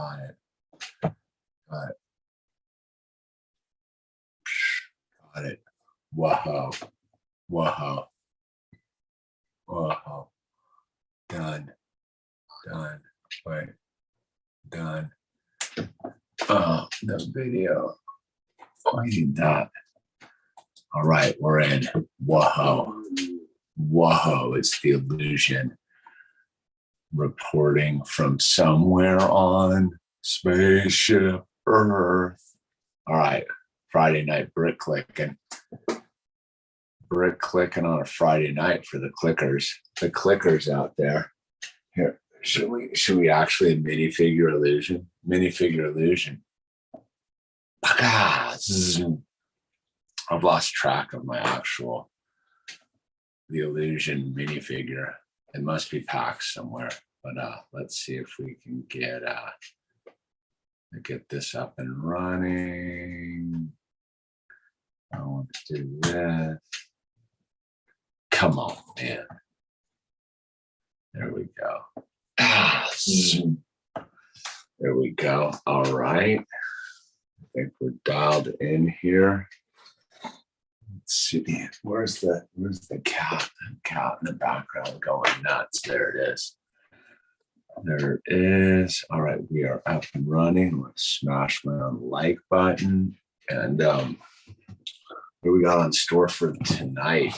Got it. Got it. Got it. Whoa. Whoa. Whoa. Done. Done. Wait. Done. Oh, the video. I need that. All right, we're in. Whoa. Whoa, it's the illusion reporting from somewhere on spaceship Earth. All right, Friday night brick clicking. Brick clicking on a Friday night for the clickers out there. Here, should we actually minifigure illusion? Minifigure illusion. I've lost track of my the illusion minifigure. It must be packed somewhere, but let's see if we can get this up and running. I want to do this. Come on, man. There we go. There we go. All right. I think we're dialed in here. Let's see. Where's the cat? The cat in the background going nuts. There it is. There it is. All right, we are up and running. I'm gonna smash my own like button. And what do we got on store for tonight?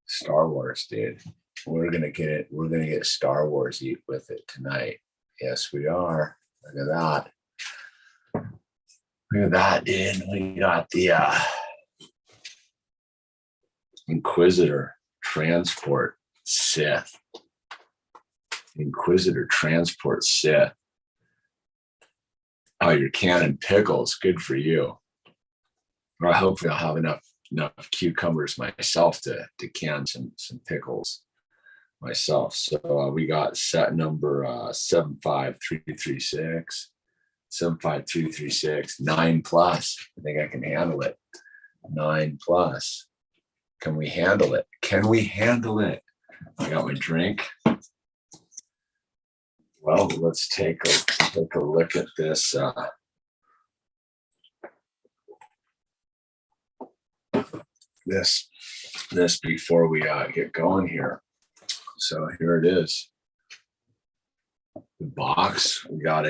Star Wars, dude. We're gonna get it. We're gonna get Star Wars eat with it tonight. Yes, we are. Look at that. Look at that, dude. We got the Inquisitor Transport Scythe. Inquisitor Transport Scythe. Oh, you're canning pickles. Good for you. Well, hopefully I'll have enough cucumbers myself to can some pickles myself. So we got set number 75336. 75336, 9+. I think I can handle it. 9+. Can we handle it? Can we handle it? I got my drink. Well, let's take a look at this. This before we get going here. So here it is. The box. We got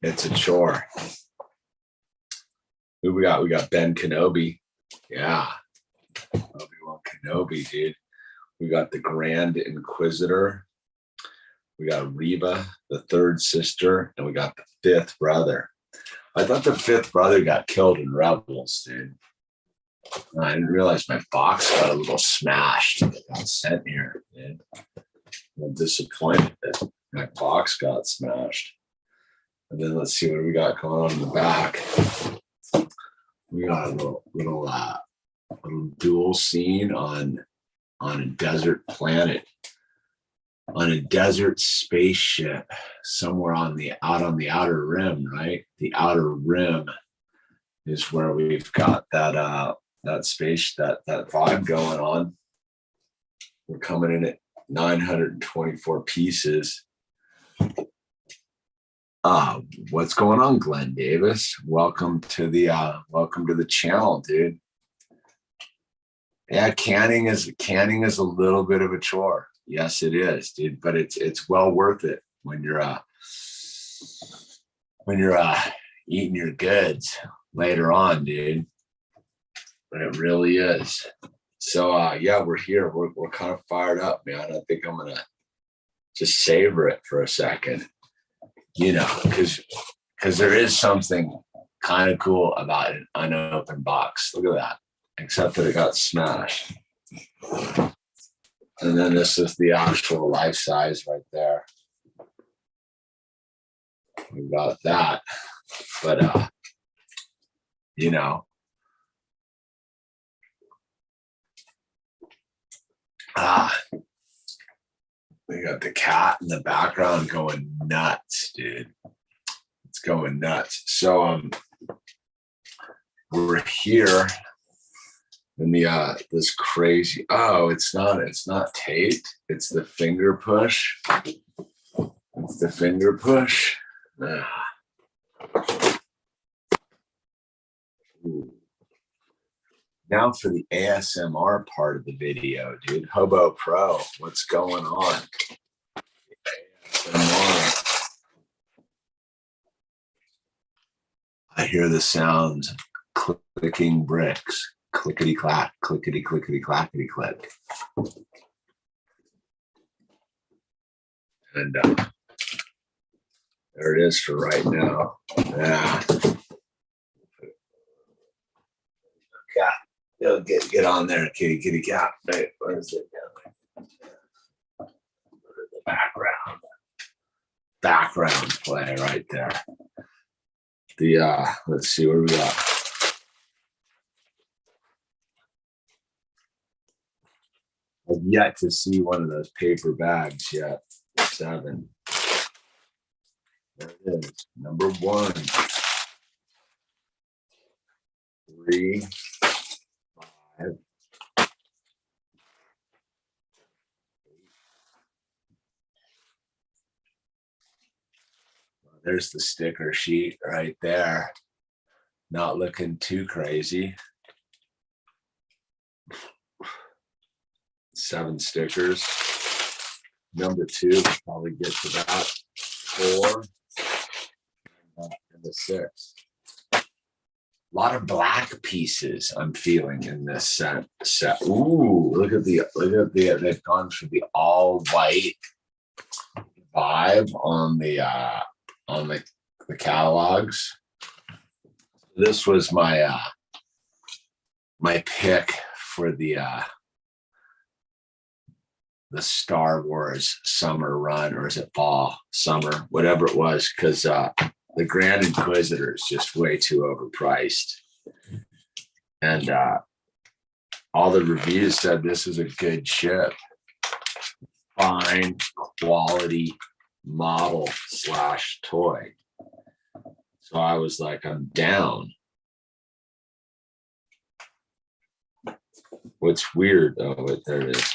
it's a chore. Who we got? We got Ben Kenobi. Yeah. Obi-Wan Kenobi, dude. We got the Grand Inquisitor. We got Reba, the third sister, and we got the fifth brother. I thought the fifth brother got killed in Rebels, dude. I didn't realize my box got a little smashed. It got sent here, dude. I'm disappointed that my box got smashed. And then let's see what we got going on in the back. We got a little dual scene on a desert planet, on a desert spaceship somewhere out on the outer rim, right? The outer rim is where we've got that space, that vibe going on. We're coming in at 924 pieces. What's going on, Glenn Davis? Welcome to the channel, dude. Yeah, canning is a little bit of a chore. Yes, it is, dude, but it's well worth it when you're eating your goods later on, dude. But it really is. So yeah, we're here. We're kind of fired up, man. I think I'm gonna just savor it for a second, you know, because there is something kind of cool about an unopened box. Look at that. Except that it got smashed. And then this is the actual life size right there. We got that. But you know. We got the cat in the background going nuts, dude. It's going nuts. So we're here in the this crazy, it's not taped, it's the finger push. The finger push. Ooh. Now for the ASMR part of the video, dude. Hobo Pro, what's going on? ASMR. I hear the sounds of clicking bricks. Clickety clack, clickety clickety clackety click. And there it is for right now. Yeah. Cat. Yo, get on there, kitty cat. Right, where is it? The background play right there. The let's see what do we got. I've yet to see one of those paper bags yet. 7. There it is. Number 1. 3, 5. There's the sticker sheet right there. Not looking too crazy. 7 stickers. Number 2, probably get to that. 4 and the 6. A lot of black pieces I'm feeling in this set. Ooh, look at they've gone for the all white vibe on the catalogs. This was my my pick for the Star Wars summer run, or is it fall, summer, whatever it was, because the Grand Inquisitor is just way too overpriced. And all the reviews said this is a good ship. Fine quality model / toy. So I was like, I'm down. What's weird, there it is.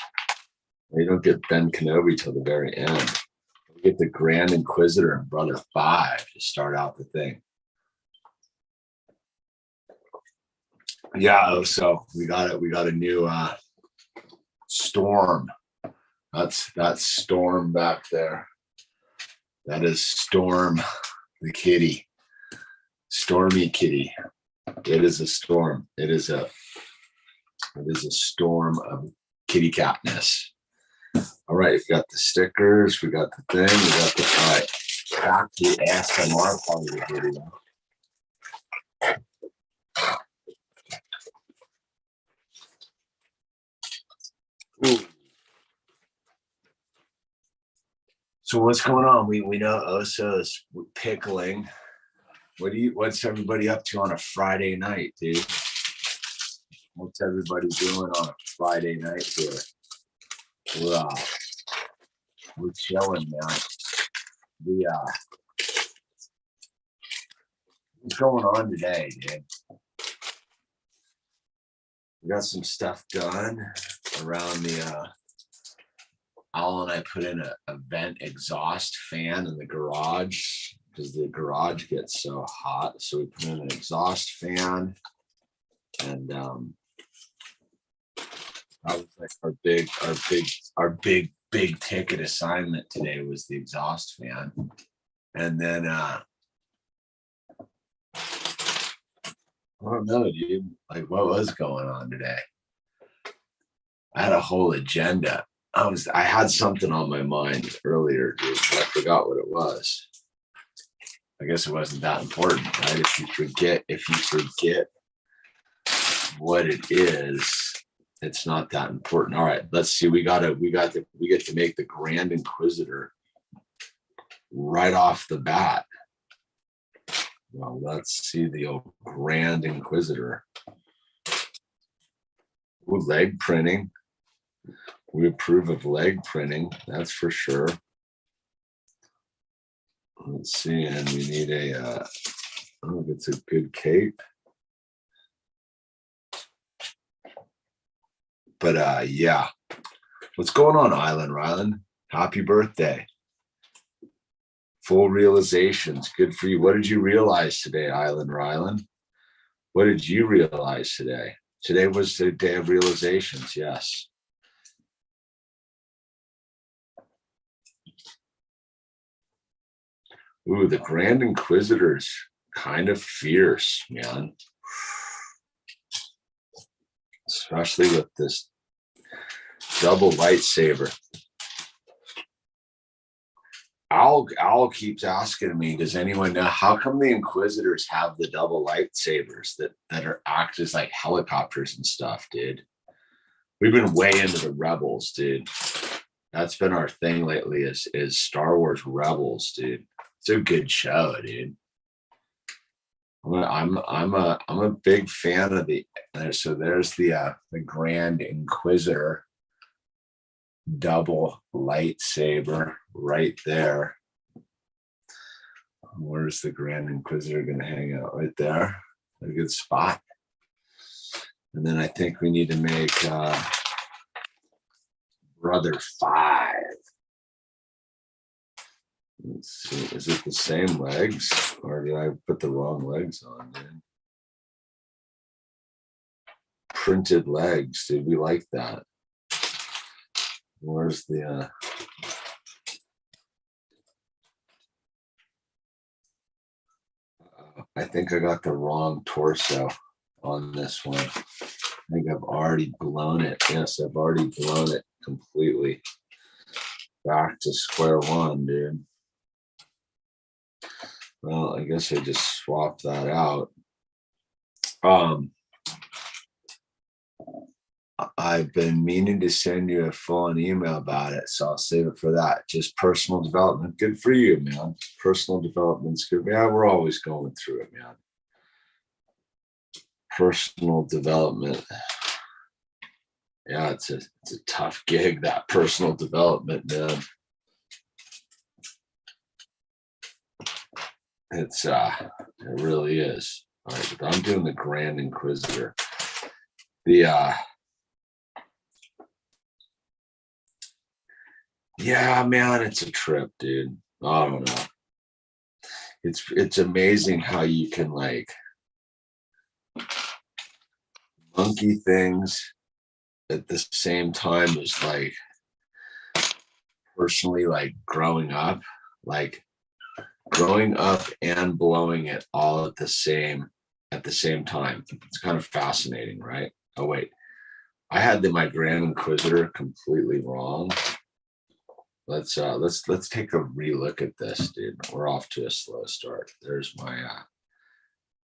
We don't get Ben Kenobi till the very end. We get the Grand Inquisitor and Brother 5 to start out the thing. Yeah, so we got it. We got a new Storm. That's Storm back there. That is Storm, the kitty. Stormy kitty. It is a storm. It is a storm of kitty catness. All right, we got the stickers, we got the thing, we got the all right. Back to the ASMR part of the video. Ooh. So what's going on? We know Oso's pickling. What's everybody up to on a Friday night, dude? What's everybody doing on a Friday night here? We're chilling, man. What's going on today, dude? We got some stuff done around the Al and I put in a vent exhaust fan in the garage because the garage gets so hot. So we put in an exhaust fan, and that was like our big ticket assignment today was the exhaust fan. And then I don't know, dude, like what was going on today? I had a whole agenda. I had something on my mind earlier, dude, but I forgot what it was. I guess it wasn't that important, right? If you forget what it is, it's not that important. All right, let's see. We get to make the Grand Inquisitor right off the bat. Well, let's see the old Grand Inquisitor. Ooh, leg printing. We approve of leg printing, that's for sure. Let's see, and we need a, oh, it's a good cape. But yeah, what's going on, Island Ryland? Happy birthday. Full realizations. Good for you. What did you realize today, Island Ryland? What did you realize today? Today was the day of realizations. Yes. Ooh, the Grand Inquisitor's kind of fierce, man. Especially with this double lightsaber. Owl keeps asking me, does anyone know how come the Inquisitors have the double lightsabers that are act as like helicopters and stuff, dude? We've been way into the Rebels, dude. That's been our thing lately is Star Wars Rebels, dude. It's a good show, dude. I'm a big fan of the. So there's the Grand Inquisitor double lightsaber right there. Where's the Grand Inquisitor gonna hang out? Right there. A good spot. And then I think we need to make Brother 5. Let's see, is it the same legs or did I put the wrong legs on, dude? Printed legs, dude. We like that. Where's the I think I got the wrong torso on this one. I think I've already blown it. Yes, I've already blown it completely. Back to square one, dude. Well, I guess I just swapped that out. I've been meaning to send you a full email about it, so I'll save it for that. Just personal development. Good for you, man. Personal development's good. Yeah, we're always going through it, man. Personal development. Yeah, it's a tough gig, that personal development, man. It really is. All right, but I'm doing the Grand Inquisitor. Yeah, man, it's a trip, dude. I don't know. It's amazing how you can like monkey things at the same time as like personally like growing up and blowing it all at the same time. It's kind of fascinating, right? Oh wait, I had my Grand Inquisitor completely wrong. Let's take a relook at this, dude. We're off to a slow start. There's my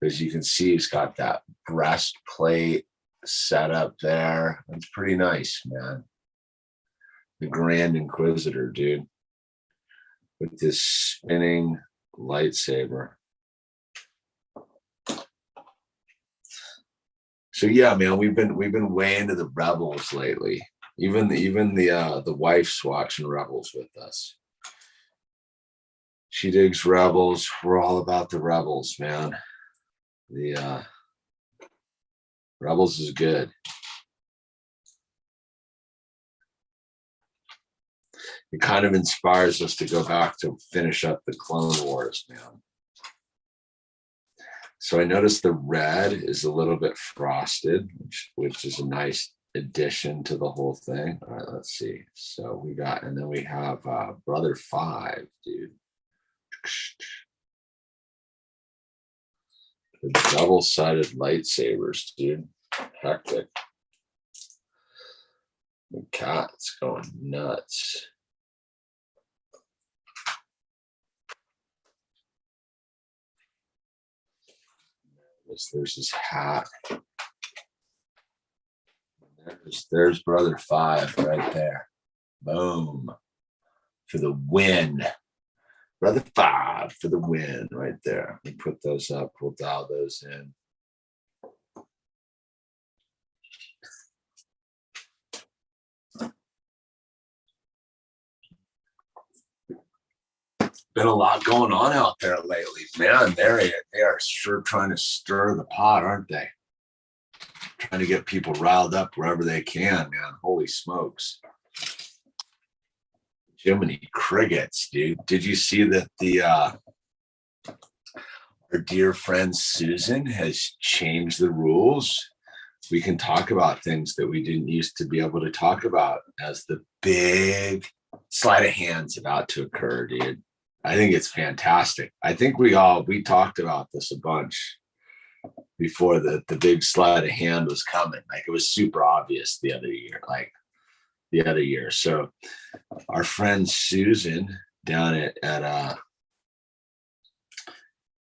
as you can see, he's got that breastplate set up there. That's pretty nice, man. The Grand Inquisitor, dude, with this spinning lightsaber. So yeah, man, we've been way into the Rebels lately. Even the wife's watching Rebels with us. She digs Rebels. We're all about the Rebels, man. The Rebels is good. It kind of inspires us to go back to finish up the Clone Wars, man. So I noticed the red is a little bit frosted, which is a nice addition to the whole thing. All right, let's see. So we got, and then we have Brother 5, dude. The double-sided lightsabers, dude. Hectic. The cat's going nuts. There's his hat. There's Brother 5 right there. Boom. For the win. Brother 5 for the win right there. We put those up. We'll dial those in. Been a lot going on out there lately, man. They are sure trying to stir the pot, aren't they? Trying to get people riled up wherever they can, man. Holy smokes. Jiminy crickets, dude. Did you see that our dear friend Susan has changed the rules? We can talk about things that we didn't used to be able to talk about as the big sleight of hand's about to occur, dude. I think it's fantastic. I think we talked about this a bunch before the big sleight of hand was coming. Like it was super obvious the other year. So our friend Susan down at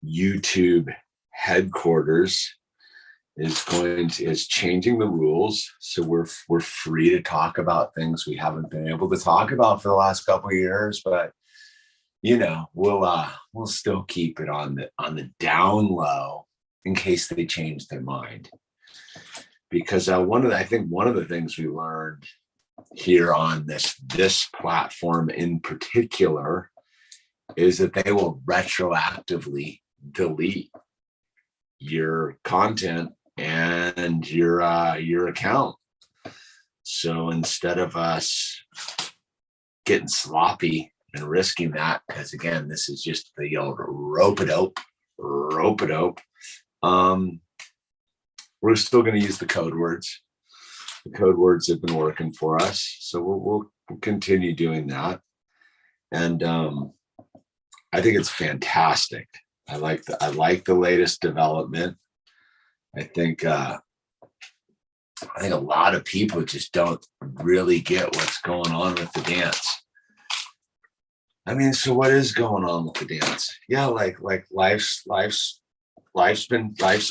YouTube headquarters is changing the rules, so we're free to talk about things we haven't been able to talk about for the last couple of years, but we'll still keep it on the down low in case they change their mind. Because I think one of the things we learned here on this platform in particular is that they will retroactively delete your content and your account. So instead of us getting sloppy and risking that, because again, this is just the old rope a dope. We're still going to use the code words. The code words have been working for us, so we'll continue doing that. And I think it's fantastic. I like the latest development. I think a lot of people just don't really get what's going on with the dance. I mean, so what is going on with the dance? Yeah, like life's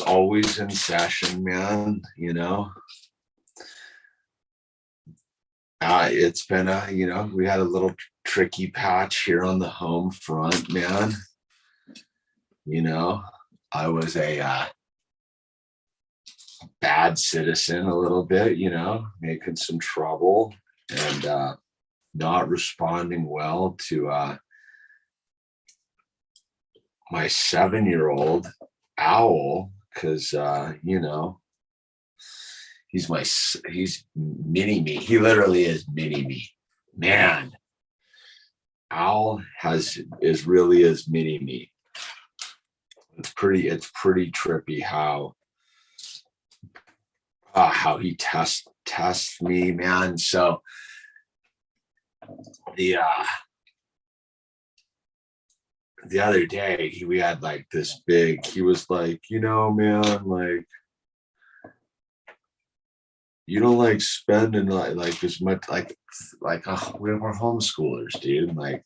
always in session, man. It's been we had a little tricky patch here on the home front, man. I was a bad citizen a little bit, making some trouble and not responding well to my 7-year-old Owl, because he's mini me. He literally is mini me, man. Owl is really mini me. It's pretty trippy how he tests me, man. So the other day we had like this big, he was like, man, like you don't like spending like as much we're homeschoolers, dude. Like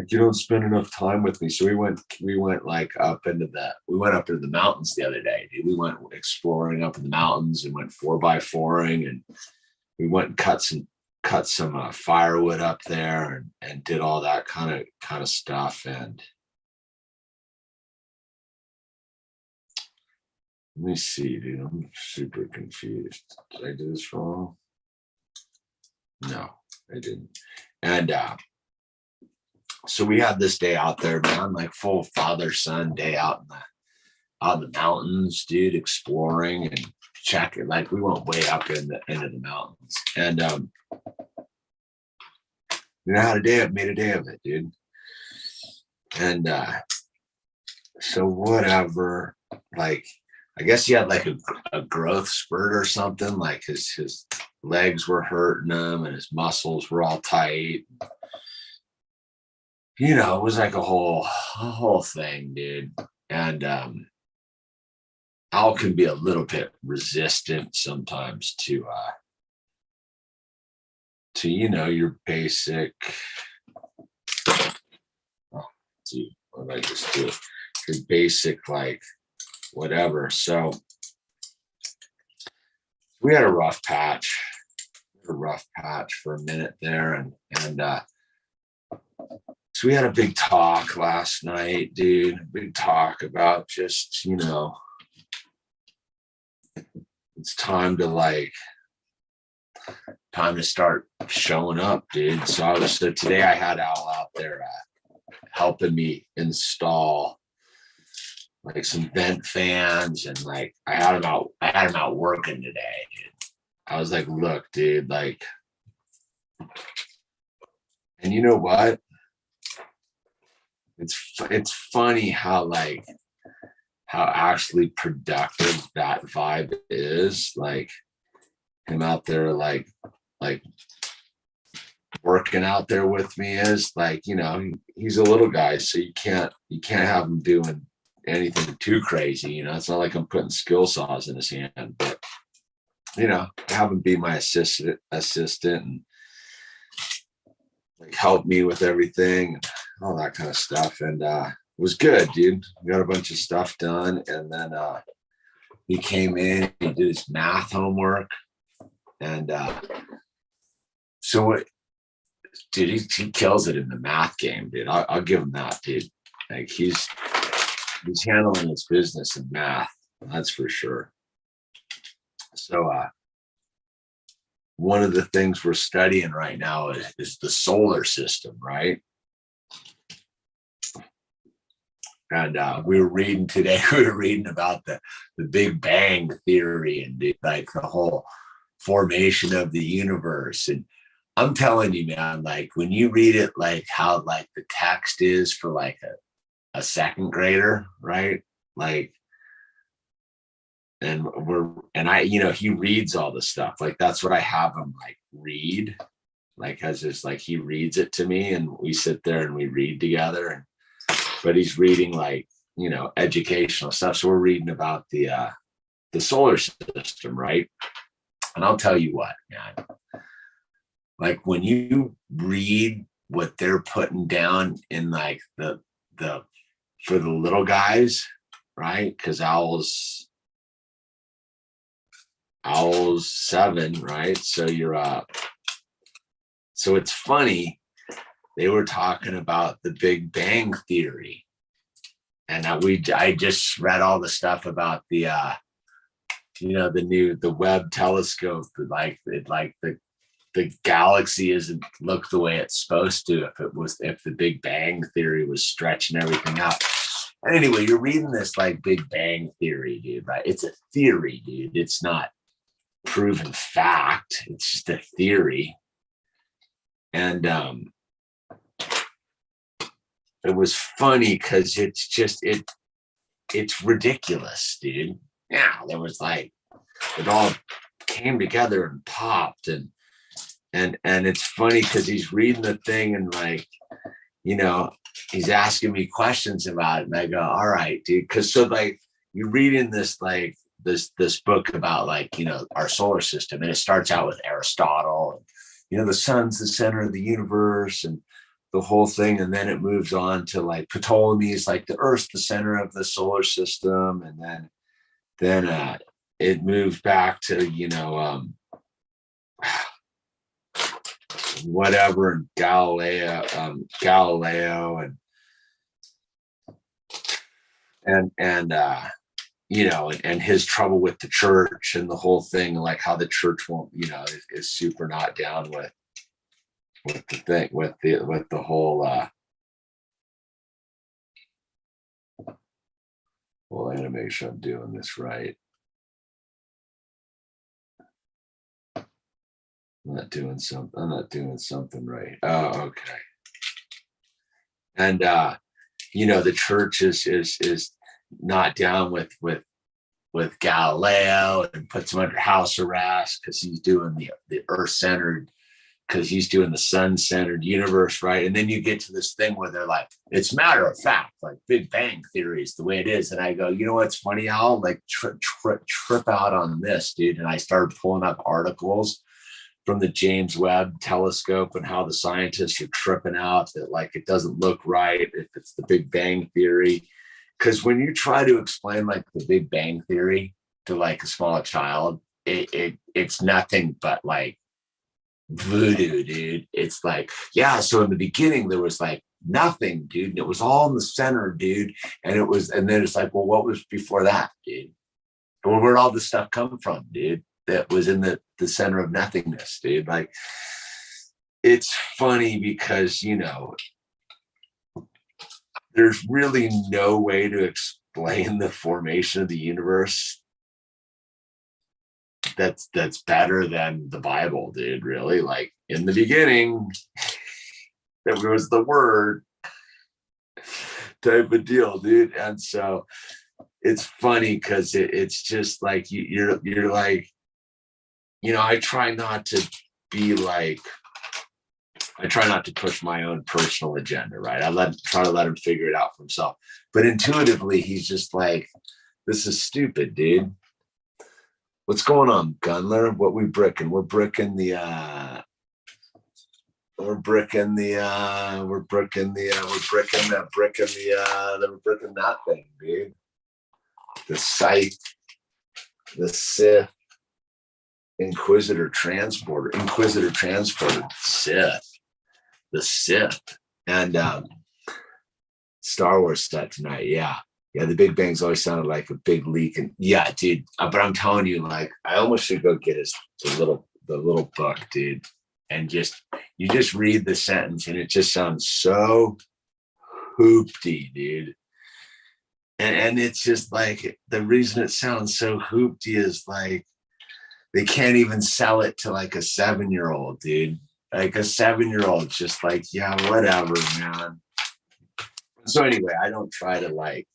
you don't spend enough time with me. So we went up into the mountains the other day, dude. We went exploring up in the mountains and went 4x4ing, and we went and cut some firewood up there and did all that kind of stuff. And let me see, dude. I'm super confused. Did I do this wrong? No, I didn't. And so we had this day out there, man, like full father-son day out in the mountains, dude, exploring and checking. Like we went way up into the mountains, and had made a day of it, dude. And so whatever, like I guess he had like a growth spurt or something. Like his legs were hurting him and his muscles were all tight. It was like a whole thing, dude. And Al can be a little bit resistant sometimes to your basic. Oh, dude, what did I just do? Your basic like whatever. So we had a rough patch for a minute there, and so we had a big talk last night, dude. Big talk about just, it's time to start showing up, dude. So today I had Al out there helping me install like some vent fans, and like I had him out working today, dude. I was like, look, dude, like And you know what? It's funny how actually productive that vibe is. Like him out there, like working out there with me is like, he's a little guy, so you can't have him doing anything too crazy. It's not like I'm putting skill saws in his hand, but have him be my assistant and like help me with everything and all that kind of stuff. And it was good, dude. We got a bunch of stuff done, and then he came in, he did his math homework, and dude, he kills it in the math game, dude. I'll give him that, dude. Like he's handling his business in math, that's for sure. So one of the things we're studying right now is the solar system, right? And we were reading today, about the Big Bang theory and like the whole formation of the universe. And I'm telling you, man, like when you read it, like how like the text is for like a second grader, right? Like, and he reads all the stuff. Like that's what I have him like read, like as just like he reads it to me, and we sit there and we read together. But he's reading like educational stuff. So we're reading about the solar system, right? And I'll tell you what, man. Like when you read what they're putting down in like the for the little guys, right? Because Owl's 7, right? So so it's funny. They were talking about the Big Bang theory, and I just read all the stuff about the the Webb telescope. Like the galaxy isn't look the way it's supposed to if the Big Bang theory was stretching everything out. And anyway, you're reading this like Big Bang theory, dude, right? It's a theory, dude. It's not proven fact. It's just a theory. And it was funny because it's ridiculous, dude. Yeah, there was like it all came together and popped, and it's funny because he's reading the thing and like he's asking me questions about it, and I go, all right, dude, because so like you're reading this like this book about like our solar system, and it starts out with Aristotle, and the sun's the center of the universe and the whole thing, and then it moves on to like Ptolemy's like the Earth's the center of the solar system, and then it moved back to whatever, and Galileo and his trouble with the church and the whole thing, like how the church won't is super not down with the thing with the whole well, I'm gonna make sure I'm doing this right. I'm not doing something right. Oh, okay. And the church is not down with Galileo and puts him under house arrest because he's doing the earth-centered, because he's doing the sun-centered universe, right? And then you get to this thing where they're like, it's matter of fact, like Big Bang theory is the way it is. And I go, what's funny, Al? Like trip out on this, dude. And I started pulling up articles from the James Webb telescope and how the scientists are tripping out that like it doesn't look right if it's the Big Bang theory. Because when you try to explain like the Big Bang theory to like a small child, it's nothing but like voodoo, dude. It's like, yeah, so in the beginning there was like nothing, dude, and it was all in the center, dude, and then it's like, well, what was before that, dude? And where'd all this stuff come from, dude, that was in the center of nothingness, dude? Like, it's funny because there's really no way to explain the formation of the universe that's better than the Bible, dude. Really, like in the beginning It was the word type of deal, dude. And so it's funny because it's just like you're like, I try not to be like, I try not to push my own personal agenda, right? Try to let him figure it out for himself. But intuitively, he's just like, this is stupid, dude. What's going on, Gunler? What we bricking? We're bricking that thing, dude. The Scythe, the Scythe, Inquisitor Transporter, Scythe, the Scythe, and Star Wars set tonight. Yeah. The Big Bang's always sounded like a big leak, and yeah, dude. But I'm telling you, like, I almost should go get the little book, dude, and you just read the sentence, and it just sounds so hoopty, dude. And it's just like, the reason it sounds so hoopty is like they can't even sell it to like a 7-year-old, dude. Like a 7-year-old, just like, yeah, whatever, man. So anyway, I don't try to like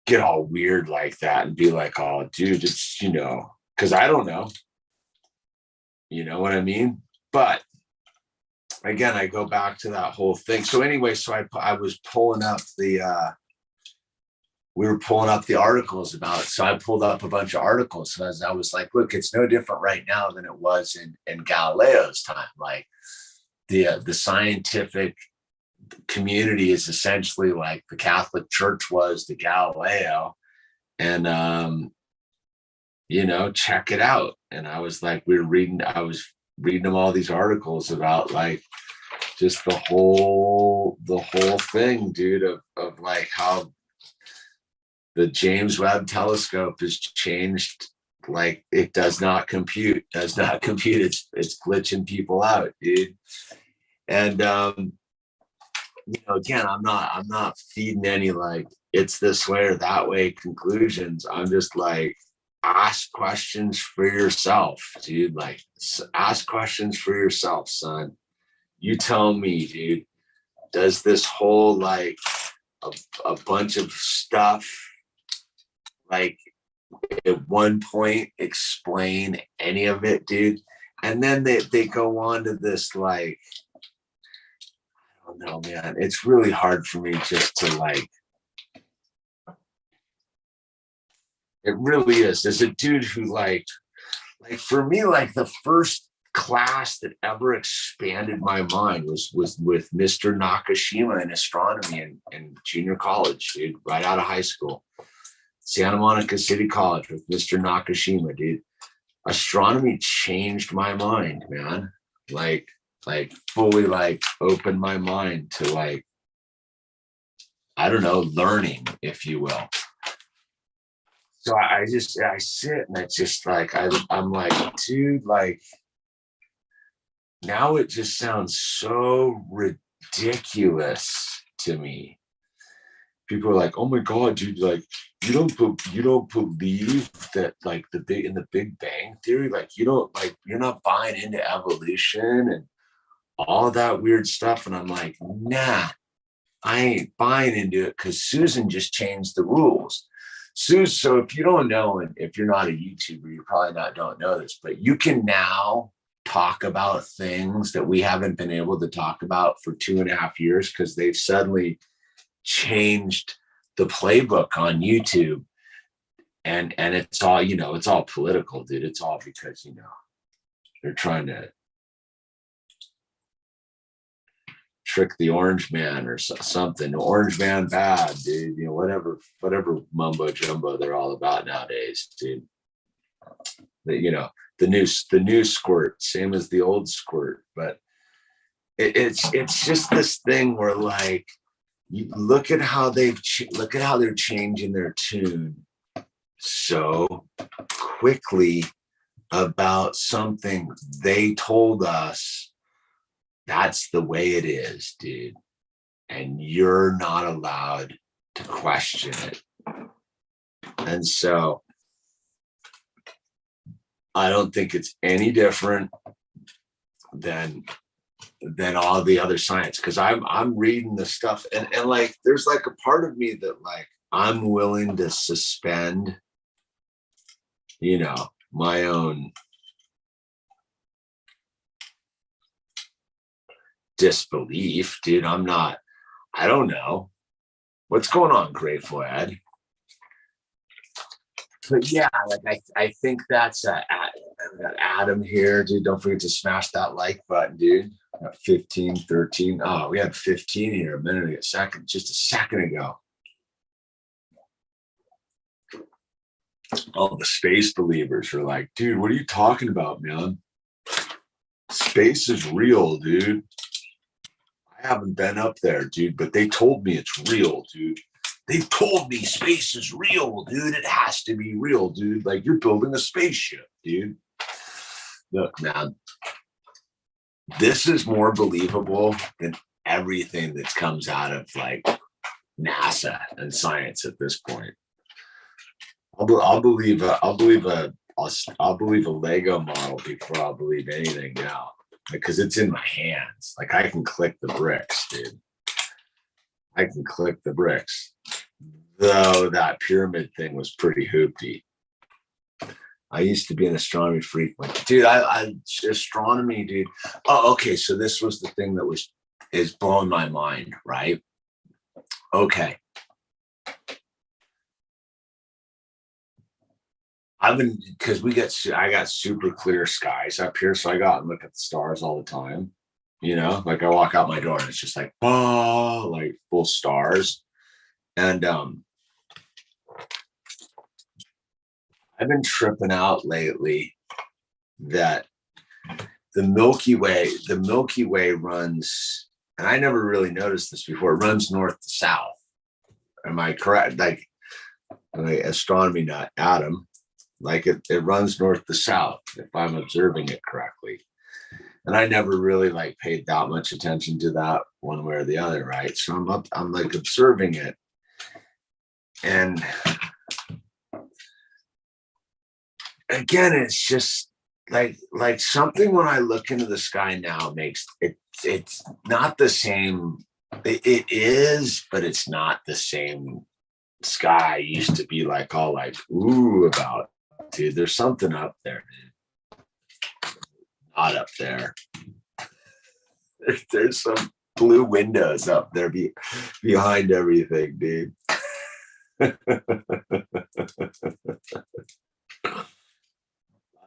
get all weird like that and be like, oh, dude, it's, because I don't know. You know what I mean? But again, I go back to that whole thing. So anyway, I was pulling up we were pulling up the articles about it. So I pulled up a bunch of articles. So I was like, look, it's no different right now than it was in Galileo's time. Like the scientific community is essentially like the Catholic Church was to Galileo, and check it out. And I was like, I was reading them all these articles about like just the whole thing, dude, of like how the James Webb telescope has changed. Like it does not compute. It's glitching people out, dude. And again, I'm not feeding any like it's this way or that way conclusions. I'm just like, ask questions for yourself, dude. Like, ask questions for yourself, son. You tell me, dude, does this whole like a bunch of stuff like at one point explain any of it, dude? And then they go on to this like, I don't know, man. It's really hard for me just to like, it really is. There's a dude who like for me, like the first class that ever expanded my mind was with Mr. Nakashima in astronomy in junior college, dude, right out of high school. Santa Monica City College with Mr. Nakashima, dude. Astronomy changed my mind, man. Like fully like opened my mind to like, I don't know, learning, if you will. So I sit and it's just like, I'm like, dude, like now it just sounds so ridiculous to me. People are like, oh my God, dude, like you don't believe that like in the Big Bang Theory, like you're not buying into evolution and all that weird stuff. And I'm like, nah, I ain't buying into it because Susan just changed the rules. So if you don't know, and if you're not a YouTuber, you probably don't know this, but you can now talk about things that we haven't been able to talk about for 2.5 years because they've suddenly changed the playbook on YouTube. And it's all, it's all political, dude. It's all because, they're trying to trick the orange man or something. The orange man bad, dude. Whatever mumbo jumbo they're all about nowadays, dude. The new squirt, same as the old squirt, but it's just this thing where like you look at how they're changing their tune so quickly about something they told us that's the way it is, dude. And you're not allowed to question it. And so I don't think it's any different than than all the other science, because I'm reading the stuff and like there's like a part of me that like I'm willing to suspend, you know, my own disbelief, dude. I don't know what's going on, Grateful Ed. But yeah, like I think that's I've got Adam here, dude. Don't forget to smash that like button, dude. Got 15, 13. Oh, we had 15 here just a second ago. All the space believers are like, dude, what are you talking about, man? Space is real, dude. I haven't been up there, dude, but they told me it's real, dude. They told me space is real, dude. It has to be real, dude. Like you're building a spaceship, dude. Look, man, this is more believable than everything that comes out of like NASA and science at this point. I'll believe a Lego model before I'll believe anything now, because it's in my hands. Like I can click the bricks, dude. I can click the bricks. Though that pyramid thing was pretty hoopty. I used to be an astronomy freak, like, dude. I astronomy, dude. Oh, okay. So this was the thing that is blowing my mind, right? Okay. Because I got super clear skies up here, so I got and look at the stars all the time. You know, like I walk out my door and it's just like, oh, like full stars. And I've been tripping out lately that the Milky Way runs, and I never really noticed this before, it runs north to south. Am I correct? Like astronomy nut, Adam, like it runs north to south, if I'm observing it correctly. And I never really like paid that much attention to that one way or the other, right? So I'm like observing it. And again, it's just like something when I look into the sky now makes it's not the same. It is, but it's not the same sky I used to be like all like ooh about. Dude, there's something up there, dude. Not up there. There's some blue windows up there behind everything, dude. I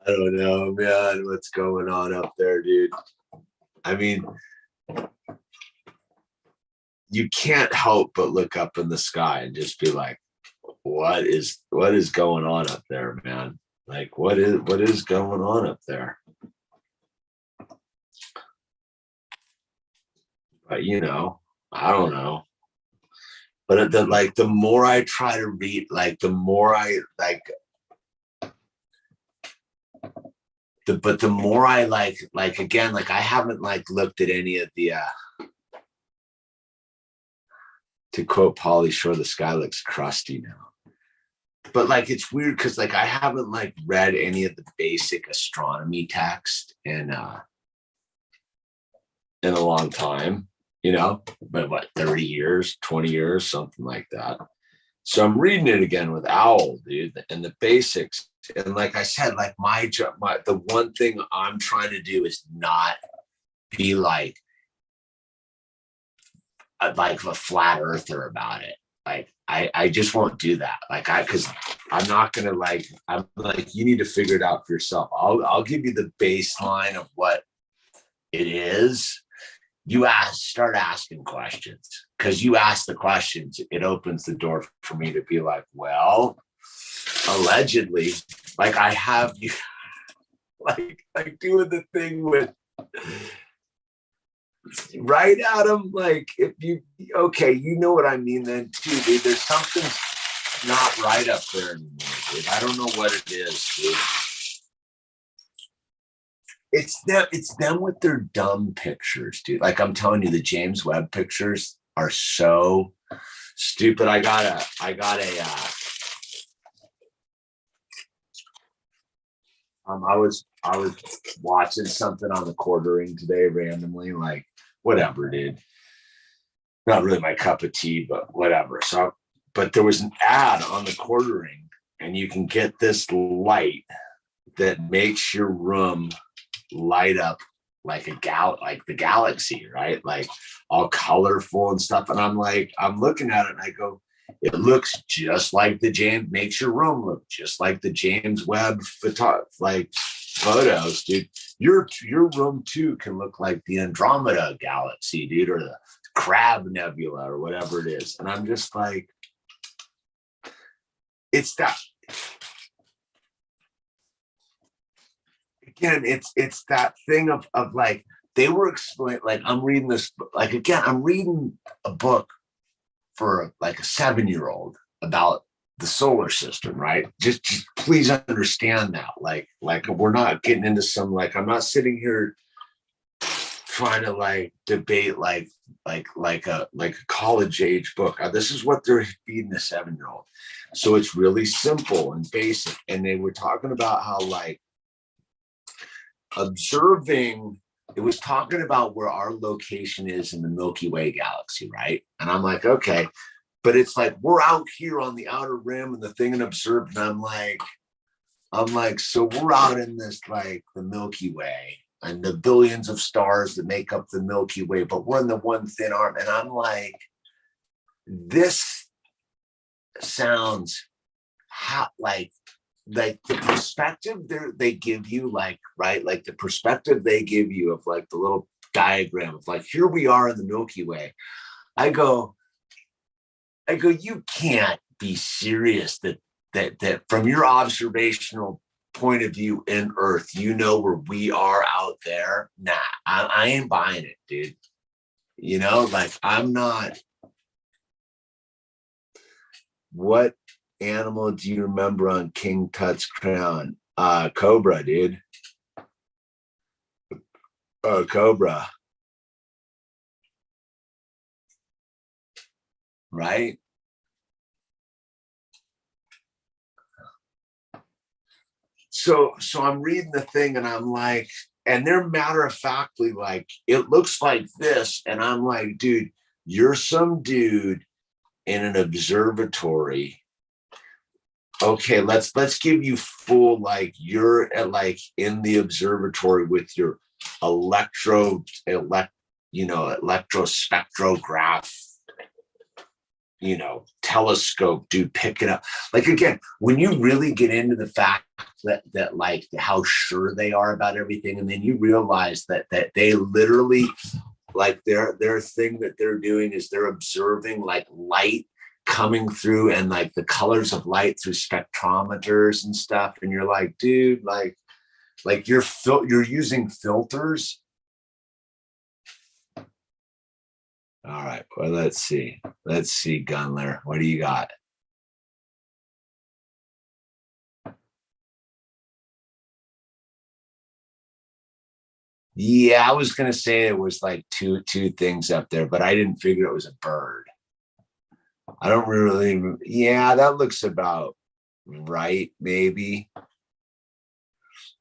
don't know, man, what's going on up there, dude. I mean, you can't help but look up in the sky and just be like, what is going on up there, man? Like, what is going on up there? But you know, I don't know. But the more I try to read, like the more I like the more I like again, like I haven't like looked at any of the to quote Pauly Shore, the sky looks crusty now. But like it's weird because like I haven't like read any of the basic astronomy text in a long time, you know, but what, 30 years, 20 years, something like that. So I'm reading it again with Owl, dude, and the basics. And like I said, like the one thing I'm trying to do is not be like a flat earther about it. Like I just won't do that. Like because I'm not gonna like, I'm like, you need to figure it out for yourself. I'll give you the baseline of what it is. You start asking questions, because you ask the questions, it opens the door for me to be like, well, allegedly, like I have you like doing the thing with, right, Adam? Like if you, okay, you know what I mean then too, dude. There's something not right up there anymore, dude. I don't know what it is, dude. It's them with their dumb pictures, dude. Like I'm telling you, the James Webb pictures are so stupid. I got I was watching something on the quartering today randomly, like whatever, dude. Not really my cup of tea, but whatever. So, but there was an ad on the quartering, and you can get this light that makes your room light up like like the galaxy, right? Like all colorful and stuff. And I'm like, I'm looking at it and I go, it looks just like makes your room look just like the James Webb photos, dude. Your room too can look like the Andromeda galaxy, dude, or the Crab Nebula or whatever it is. And I'm just like, it's that. Again, it's that thing of like they were explaining, like I'm reading this, like again, I'm reading a book for like a 7-year-old about the solar system, right? Just please understand that. Like we're not getting into some, like I'm not sitting here trying to like debate like a college age book. This is what they're feeding a 7-year-old. So it's really simple and basic. And they were talking about how like observing, it was talking about where our location is in the Milky Way galaxy, right? And I'm like, okay, but it's like we're out here on the outer rim and the thing and observed, and I'm like, so we're out in this like the Milky Way and the billions of stars that make up the Milky Way, but we're in the one thin arm. And I'm like, this sounds like the perspective they give you, like, right, like the perspective they give you of like the little diagram of like, here we are in the Milky Way. I go, you can't be serious that from your observational point of view in Earth, you know where we are out there. Nah, I ain't buying it, dude. You know, like I'm not. What animal do you remember on King Tut's crown? Cobra, dude. Oh, cobra. Right? So I'm reading the thing and I'm like, and they're matter of factly like, it looks like this. And I'm like, dude, you're some dude in an observatory. Okay, let's give you full, like you're at like in the observatory with your electrospectrograph, telescope, dude, pick it up. Like again, when you really get into the fact that like how sure they are about everything, and then you realize that they literally, like their thing that they're doing is they're observing like light coming through and like the colors of light through spectrometers and stuff, and you're like, dude, like you're using filters. All right, well, let's see, Gunler, what do you got? Yeah, I was gonna say it was like two things up there, but I didn't figure it was a bird. I don't really. Yeah, that looks about right, maybe.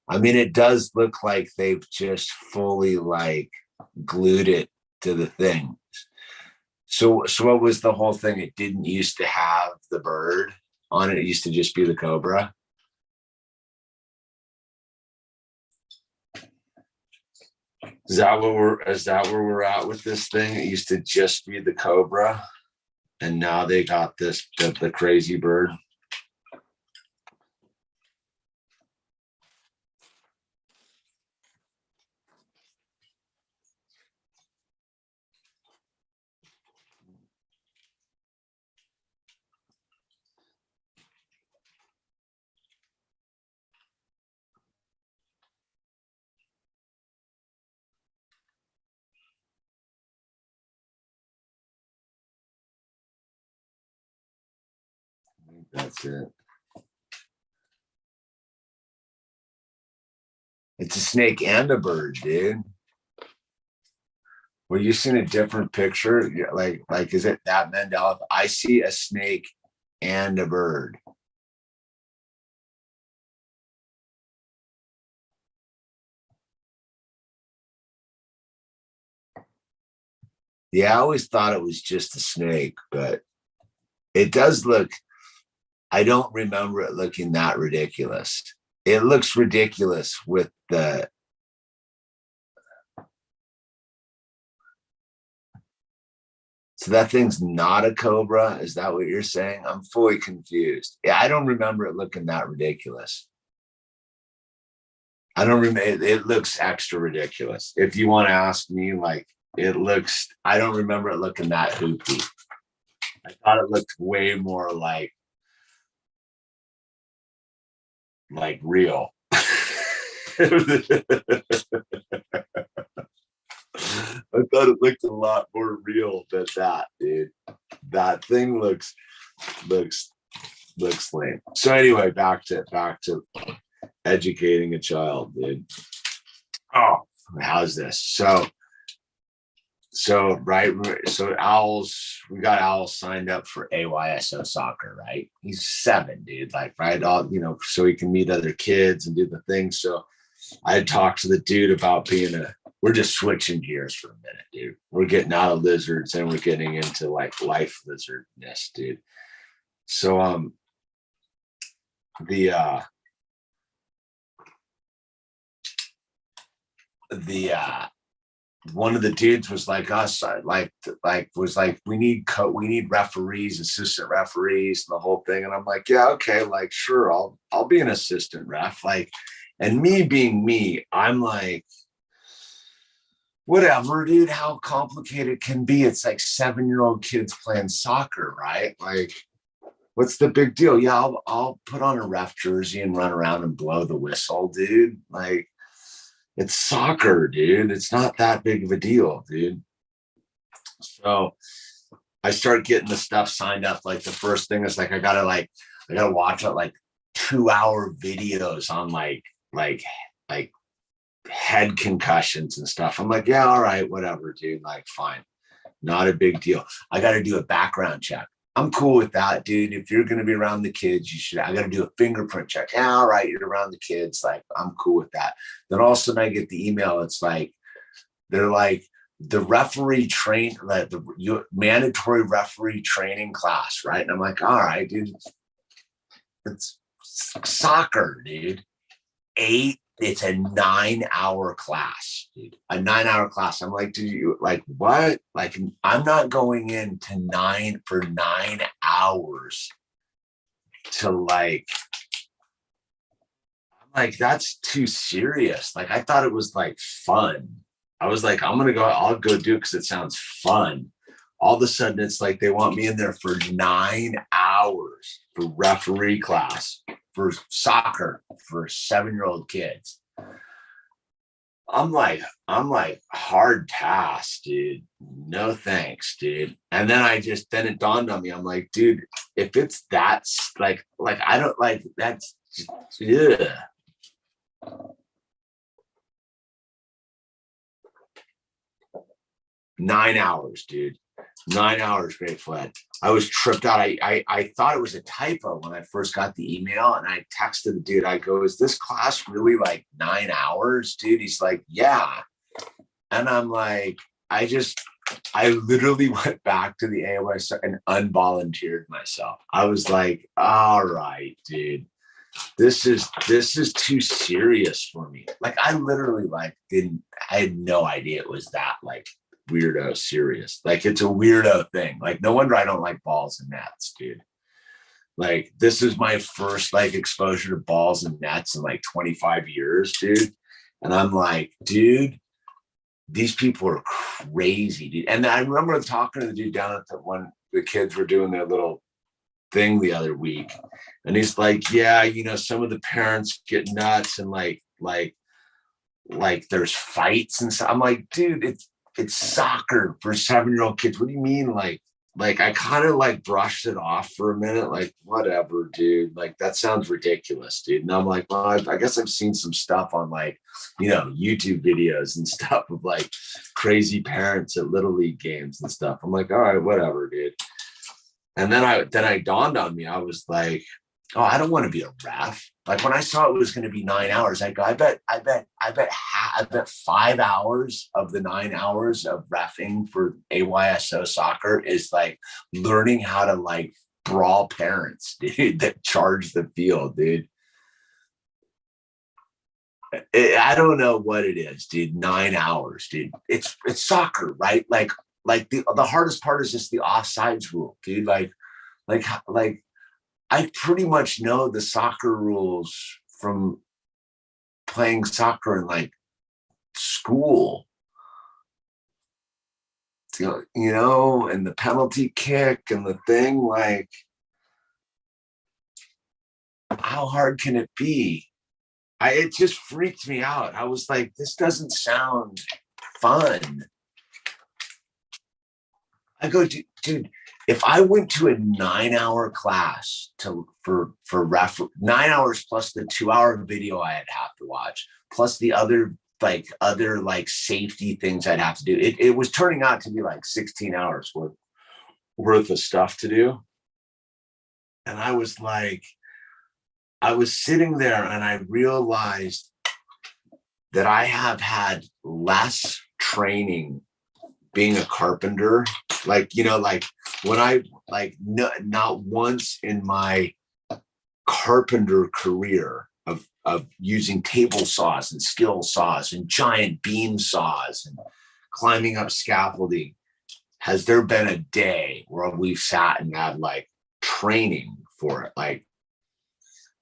I mean, it does look like they've just fully like glued it to the thing. So what was the whole thing? It didn't used to have the bird on it. It used to just be the cobra. Is that where we're at with this thing? It used to just be the cobra, and now they got the crazy bird. That's it. It's a snake and a bird, dude. Were you seeing a different picture? Like, is it that Mandela? I see a snake and a bird. Yeah, I always thought it was just a snake, but it does look, I don't remember it looking that ridiculous. It looks ridiculous with the, so that thing's not a cobra. Is that what you're saying? I'm fully confused. Yeah, I don't remember it looking that ridiculous. I don't remember. It looks extra ridiculous. If you want to ask me, like it looks, I don't remember it looking that hoopy. I thought it looked way more like real. I thought it looked a lot more real than that, dude. That thing looks lame. So anyway, back to educating a child, dude. Oh, how's this? So Owls, we got Owls signed up for AYSO soccer, right? He's 7, dude. Like, right, all so he can meet other kids and do the thing. So I had talked to the dude about we're just switching gears for a minute, dude. We're getting out of lizards and we're getting into like life lizardness, dude. So the one of the dudes was like us, was like, we need referees, assistant referees, and the whole thing. And I'm like, yeah, okay, like sure, I'll be an assistant ref. Like, and me being me, I'm like, whatever, dude, how complicated can be. It's like 7-year-old kids playing soccer, right? Like, what's the big deal? Yeah, I'll put on a ref jersey and run around and blow the whistle, dude. Like, it's soccer, dude. It's not that big of a deal, dude. So I start getting the stuff signed up. Like the first thing is like, I gotta watch like 2-hour videos on like head concussions and stuff. I'm like, yeah, all right, whatever, dude. Like, fine. Not a big deal. I got to do a background check. I'm cool with that, dude. If you're going to be around the kids, I got to do a fingerprint check. Yeah, all right, you're around the kids. Like, I'm cool with that. Then all of a sudden I get the email. It's like, they're like, the referee like the mandatory referee training class, right? And I'm like, all right, dude, it's soccer, dude. It's a 9-hour class, dude. A 9-hour class. I'm like, dude, you like what? Like, I'm not going into 9 hours to like, I'm like, that's too serious. Like, I thought it was like fun. I was like, I'll go do it because it sounds fun. All of a sudden, it's like they want me in there for 9 hours for referee class for soccer for 7-year-old kids. I'm like, hard pass, dude. No thanks, dude. And then then it dawned on me. I'm like, dude, if it's that's like I don't like that's yeah. 9 hours, dude. 9 hours, Grateful Dead. I was tripped out. I thought it was a typo when I first got the email, and I texted the dude. I go, "Is this class really like 9 hours, dude?" He's like, "Yeah," and I'm like, I literally went back to the AOS and unvolunteered myself. I was like, "All right, dude, this is too serious for me." Like, I literally I had no idea it was that like weirdo serious. Like, it's a weirdo thing. Like, no wonder I don't like balls and nets, dude. Like, this is my first like exposure to balls and nets in like 25 years, dude. And I'm like, dude, these people are crazy, dude. And I remember talking to the dude down at when the kids were doing their little thing the other week, and he's like, yeah, some of the parents get nuts and like there's fights and stuff. I'm like, dude, it's soccer for 7-year-old kids. What do you mean? Like I kind of like brushed it off for a minute, like, whatever, dude. Like, that sounds ridiculous, dude. And I'm like, well, I guess I've seen some stuff on like, YouTube videos and stuff of like crazy parents at Little League games and stuff. I'm like, all right, whatever, dude. And then I dawned on me. I was like, oh, I don't want to be a ref. Like when I saw it was going to be 9 hours, I go, I bet 5 hours of the 9 hours of reffing for AYSO soccer is like learning how to like brawl parents, dude, that charge the field, dude. I don't know what it is, dude. 9 hours, dude. It's soccer, right? Like the hardest part is just the offsides rule, dude. Like I pretty much know the soccer rules from playing soccer in like school, you know, and the penalty kick and the thing. Like, how hard can it be? It just freaked me out. I was like, this doesn't sound fun. I go, dude, if I went to a 9 hour class for 9 hours plus the 2 hour video I'd have to watch, plus the other safety things I'd have to do, it was turning out to be like 16 hours worth of stuff to do. And I was like, I was sitting there and I realized that I have had less training being a carpenter. Like, you know, like when I not once in my carpenter career of using table saws and skill saws and giant beam saws and climbing up scaffolding has there been a day where we've sat and had like training for it. Like,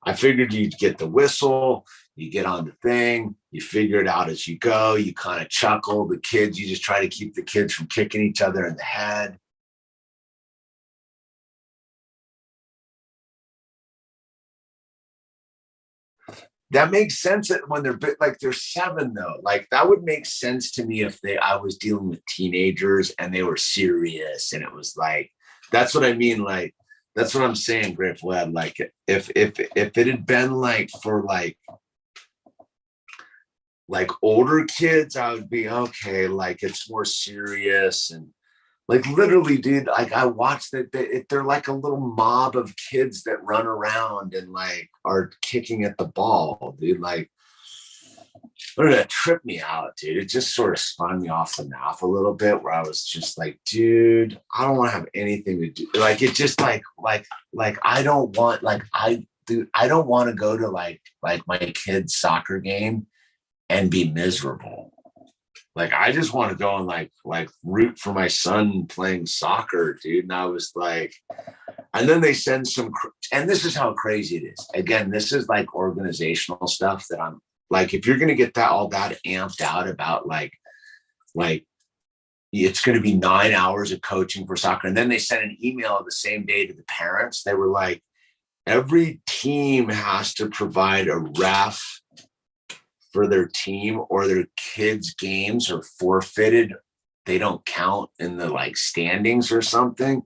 I figured you'd get the whistle, you get on the thing, you figure it out as you go, you kind of chuckle. The kids, you just try to keep the kids from kicking each other in the head. That makes sense that when they're 7 though. Like that would make sense to me if I was dealing with teenagers and they were serious and it was like, that's what I mean. Like, that's what I'm saying, Grateful Dead. Like if it had been like for like older kids, I would be okay. Like it's more serious and like literally, dude. Like I watched that. They're like a little mob of kids that run around and like are kicking at the ball, dude. Like, that tripped me out, dude. It just sort of spun me off the map a little bit, where I was just like, dude, I don't want to have anything to do. Like, it just like I don't want I don't want to go to like my kid's soccer game and be miserable. Like, I just want to go and like root for my son playing soccer, dude. And I was like, and then they send and this is how crazy it is. Again, this is like organizational stuff that I'm like, if you're going to get all that amped out about like it's going to be 9 hours of coaching for soccer. And then they sent an email the same day to the parents. They were like, every team has to provide a ref for their team or their kids' games are forfeited. They don't count in the like standings or something.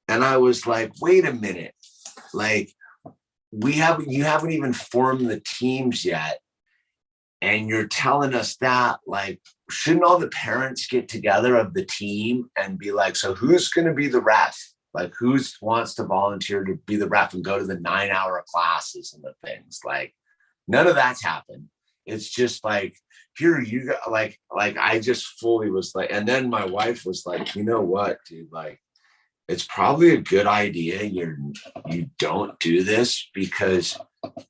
And I was like, wait a minute. Like, you haven't even formed the teams yet. And you're telling us that, like, shouldn't all the parents get together of the team and be like, so who's going to be the ref? Like, who wants to volunteer to be the ref and go to the 9 hour classes and the things? Like, none of that's happened. It's just like, here you go. Like I just fully was like, and then my wife was like, you know what, dude, like, it's probably a good idea you don't do this, because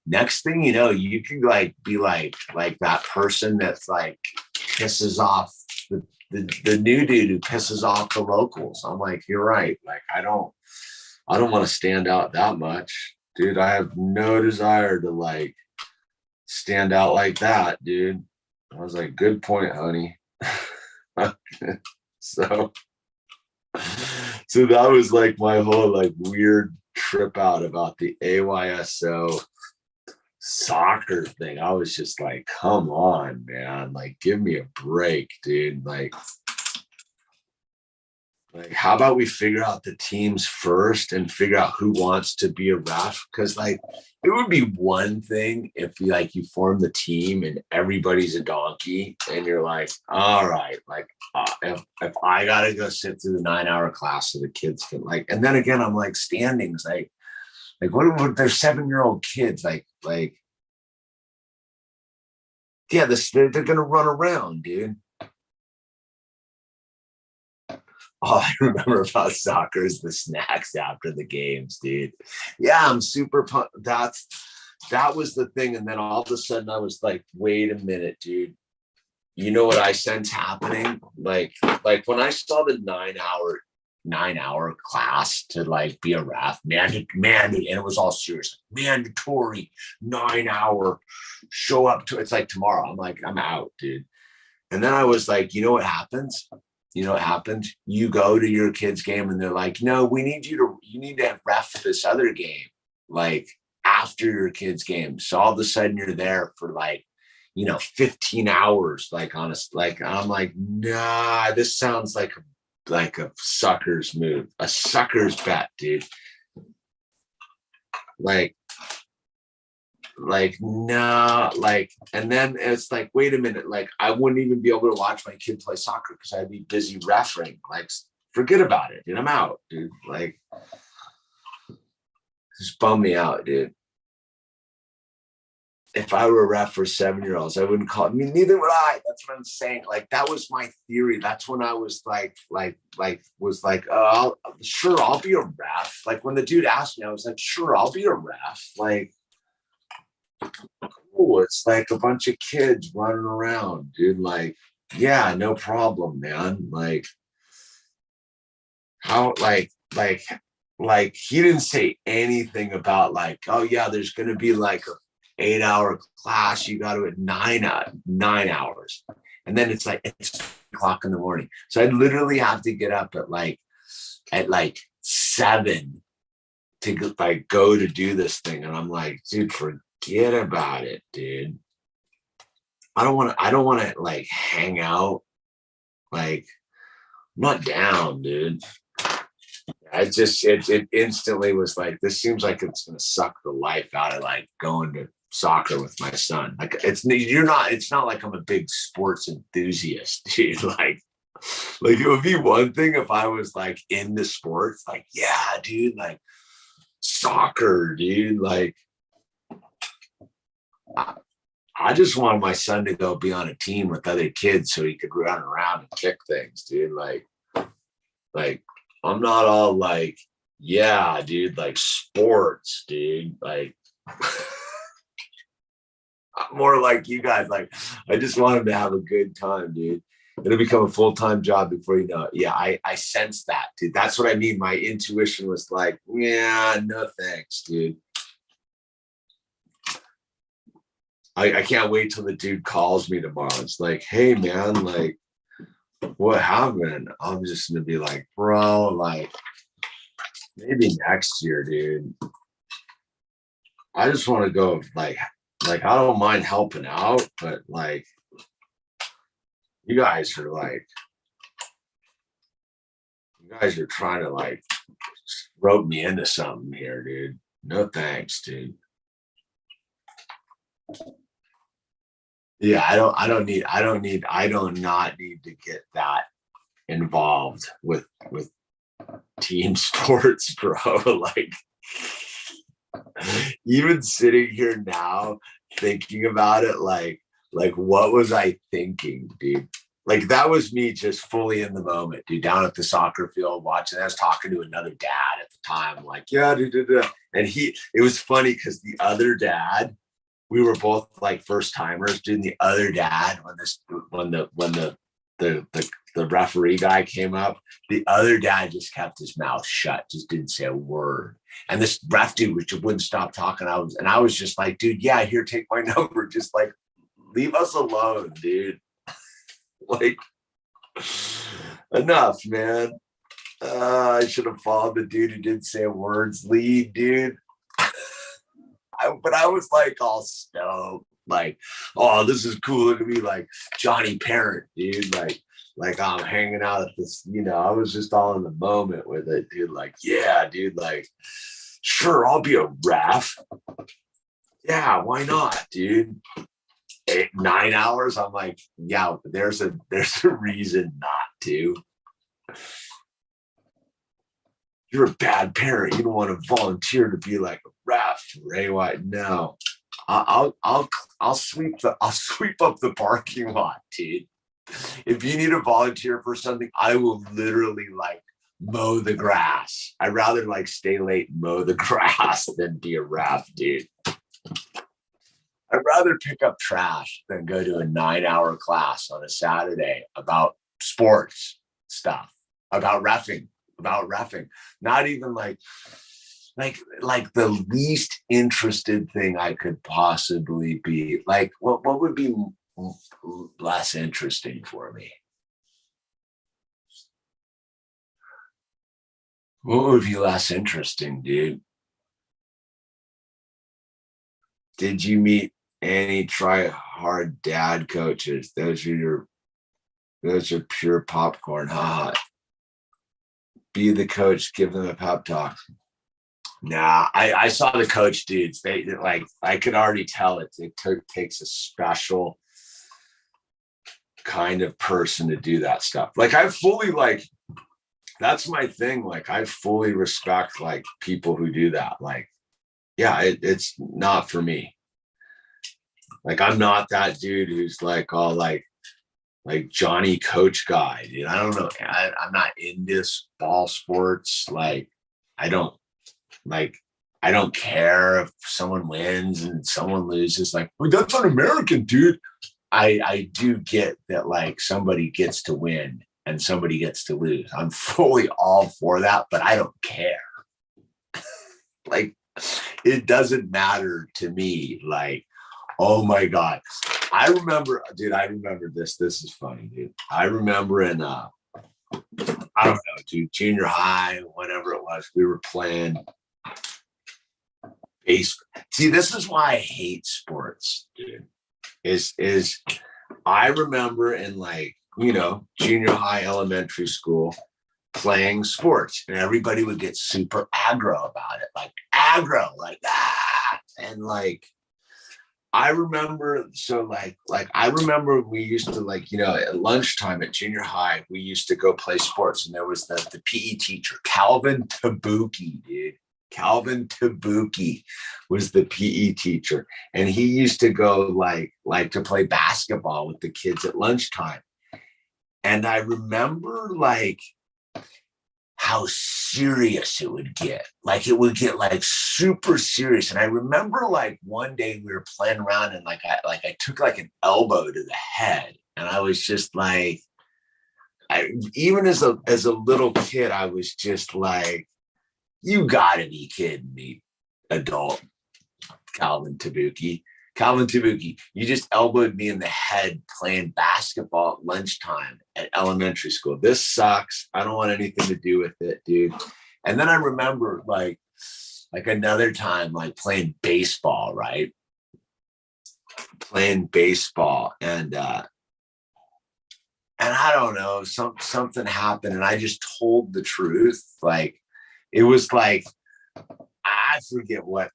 next thing you know, you can like be like that person that's like pisses off the new dude who pisses off the locals. I'm like, you're right. Like, I don't want to stand out that much, dude. I have no desire to like stand out like that, dude. I was like, good point, honey. so that was like my whole like weird trip out about the AYSO soccer thing. I was just like, come on, man, like, give me a break, dude. Like how about we figure out the teams first and figure out who wants to be a ref? Because like, it would be one thing if you form the team and everybody's a donkey and you're like, all right, like if I gotta go sit through the 9 hour class so the kids can like, and then again, I'm like, standings, like Like, what they're 7-year-old kids, yeah, they're gonna run around, dude. All I remember about soccer is the snacks after the games, dude. Yeah, I'm super pumped. That was the thing. And then all of a sudden I was like, wait a minute, dude. You know what I sense happening? Like when I saw the 9-hour class to like be a ref, mandatory, and it was all serious, mandatory 9-hour show up to, it's like tomorrow. I'm like, I'm out, dude. And then I was like, you know what happens? You know what happens? You go to your kid's game and they're like, no, you need to ref this other game, like after your kid's game. So all of a sudden you're there for like, 15 hours, like honest, like I'm like, nah, this sounds like a sucker's move, a sucker's bet, dude. No, and then it's like, wait a minute, like I wouldn't even be able to watch my kid play soccer because I'd be busy refereeing. Like, forget about it, dude. I'm out, dude. Like, just bum me out, dude. If I were a ref for 7-year-olds, I wouldn't call it. I mean, neither would I. That's what I'm saying. Like, that was my theory. That's when I was oh, sure, I'll be a ref. Like when the dude asked me, I was like, sure, I'll be a ref. Like, cool. It's like a bunch of kids running around, dude. Like, yeah, no problem, man. Like, how, he didn't say anything about like, oh yeah, there's gonna be like a 8-hour class. You got to at 9 hours, and then it's like it's o'clock in the morning. So I literally have to get up at like 7 to like go to do this thing, and I'm like, dude, forget about it, dude. I don't want to like hang out. Like, I'm not down, dude. It instantly was like, this seems like it's gonna suck the life out of like going to soccer with my son. Like, it's not like I'm a big sports enthusiast, dude. Like it would be one thing if I was like into sports, like, yeah, dude, like soccer, dude. Like, I just wanted my son to go be on a team with other kids so he could run around and kick things, dude. Like I'm not all like, yeah, dude, like sports, dude. Like, I'm more like you guys. Like, I just want him to have a good time, dude. It'll become a full-time job before you know it. Yeah, I sense that, dude. That's what I mean. My intuition was like, yeah, no thanks, dude. I can't wait till the dude calls me tomorrow. It's like, hey, man, like, what happened? I'm just gonna be like, bro, like, maybe next year, dude. I just want to go, like I don't mind helping out, but like, you guys are trying to like rope me into something here, dude. No thanks, dude. Yeah, I do not need to get that involved with team sports, bro. Like, even sitting here now thinking about it, like what was I thinking, dude? Like, that was me just fully in the moment, dude, down at the soccer field watching. I was talking to another dad at the time, like, yeah, dude. And it was funny because the other dad, we were both like first timers, dude. And the other dad, when the referee guy came up, the other dad just kept his mouth shut, just didn't say a word. And this ref dude wouldn't stop talking. I was just like, dude, yeah, here, take my number. Just like, leave us alone, dude. Like, enough, man. I should have followed the dude who didn't say a word's lead, dude. But I was like all stoked, like, oh, this is cool. Look at me, like Johnny Parent, dude. Like I'm hanging out at this, I was just all in the moment with it, dude. Like, yeah, dude, like, sure, I'll be a ref. Yeah, why not, dude? 9 hours. I'm like, yeah, there's a reason not to. You're a bad parent. You don't want to volunteer to be like a ref, Ray White. No, I'll sweep up the parking lot, dude. If you need to volunteer for something, I will literally like mow the grass. I'd rather like stay late and mow the grass than be a ref, dude. I'd rather pick up trash than go to a 9-hour class on a Saturday about sports stuff, about refing. Not even like the least interested thing I could possibly be. Like, what would be less interesting for me? What would be less interesting, dude? Did you meet any try hard dad coaches? Those are pure popcorn. Haha. Be the coach, give them a pep talk. Nah, I saw the coach dudes. They like, I could already tell it takes a special kind of person to do that stuff. Like, I fully like, that's my thing. Like, I fully respect like people who do that. Like, yeah, it's not for me. Like, I'm not that dude who's like all like Johnny Coach guy, dude. I don't know. I'm not into ball sports. Like, I don't care if someone wins and someone loses. Like, well, that's un-American, dude. I do get that, like, somebody gets to win and somebody gets to lose. I'm fully all for that, but I don't care. Like, it doesn't matter to me. Like, oh my God. I remember this. This is funny, dude. I remember in I don't know, dude, junior high, whatever it was, we were playing baseball. See, this is why I hate sports, dude. Is I remember in, like, junior high, elementary school, playing sports, and everybody would get super aggro about it, like ah, and like, I remember, so I remember we used to, like, at lunchtime at junior high, we used to go play sports, and there was the PE teacher, Calvin Tabuki, dude. Calvin Tabuki was the PE teacher, and he used to go like to play basketball with the kids at lunchtime. And I remember like how serious it would get. Like, it would get like super serious. And I remember like one day we were playing around, and I took like an elbow to the head, and I was just like, even as a little kid, I was just like, you gotta be kidding me, adult Calvin Tabuki. Calvin Tabuki, you just elbowed me in the head playing basketball at lunchtime at elementary school. This sucks. I don't want anything to do with it, dude. And then I remember like another time, like playing baseball, right? Playing baseball, and I don't know, something happened, and I just told the truth. Like, it was like, I forget what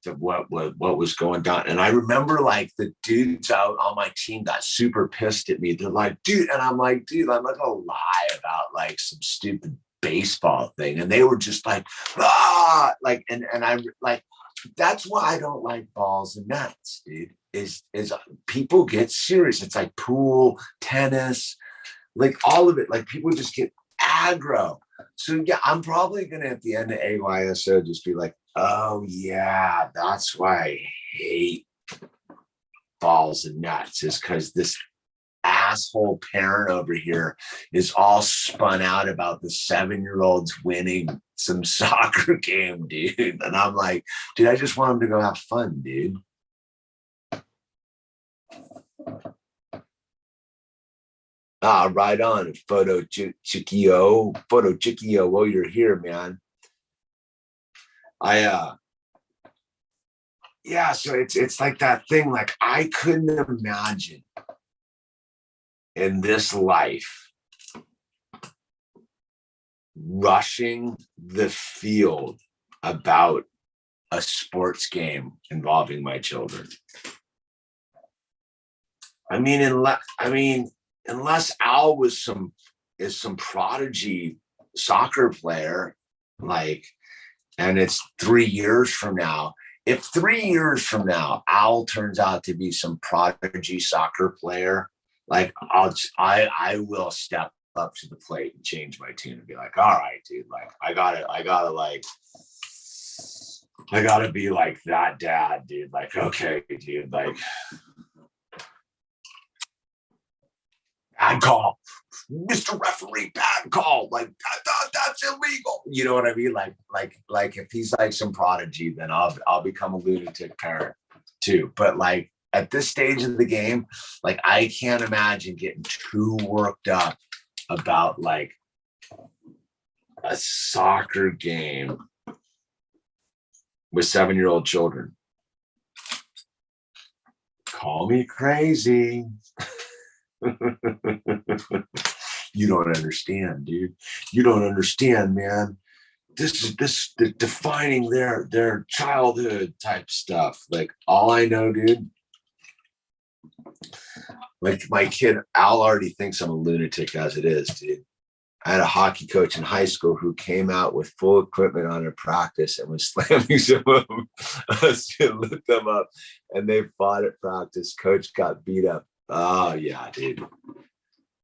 was going down. And I remember like the dudes out on my team got super pissed at me. They're like, dude, and I'm like, dude, I'm not gonna lie about like some stupid baseball thing. And they were just like, ah, like, and I'm like, that's why I don't like balls and nets, dude. Is people get serious. It's like pool, tennis, like all of it. Like, people just get aggro. So yeah, I'm probably gonna, at the end of AYSO, just be like, oh yeah, that's why I hate balls and nuts, is because this asshole parent over here is all spun out about the 7-year-olds winning some soccer game, dude. And I'm like, dude, I just want them to go have fun, dude. Right on. Photo Chiquio. Oh, you're here, man. Yeah, so it's like that thing. Like, I couldn't imagine in this life rushing the field about a sports game involving my children. I mean, unless Al was some prodigy soccer player, like, and it's 3 years from now, if 3 years from now, Owl turns out to be some prodigy soccer player, like I will step up to the plate and change my team and be like, all right, dude, like I gotta be like that dad, dude. Like, okay, dude, like bad call, Mr. Referee, bad call. Like that's illegal. You know what I mean? Like if he's like some prodigy, then I'll become a lunatic parent too. But like at this stage of the game, like I can't imagine getting too worked up about like a soccer game with 7-year-old children. Call me crazy. You don't understand, dude. You don't understand, man. This is defining their childhood type stuff. Like all I know, dude. Like my kid Al already thinks I'm a lunatic as it is, dude. I had a hockey coach in high school who came out with full equipment on a practice and was slamming some of them. Lit them up, and they fought at practice. Coach got beat up. Oh yeah, dude.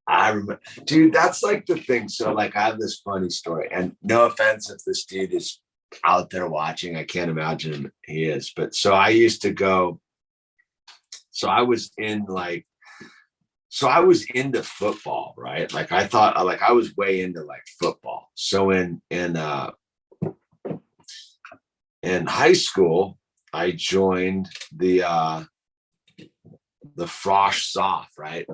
I remember, dude. That's like the thing. So like, I have this funny story, and no offense if this dude is out there watching. I can't imagine he is, but so I used to go. So I was into football, right? Like I thought, like I was way into like football. So in high school, I joined the Frosh Soft, right?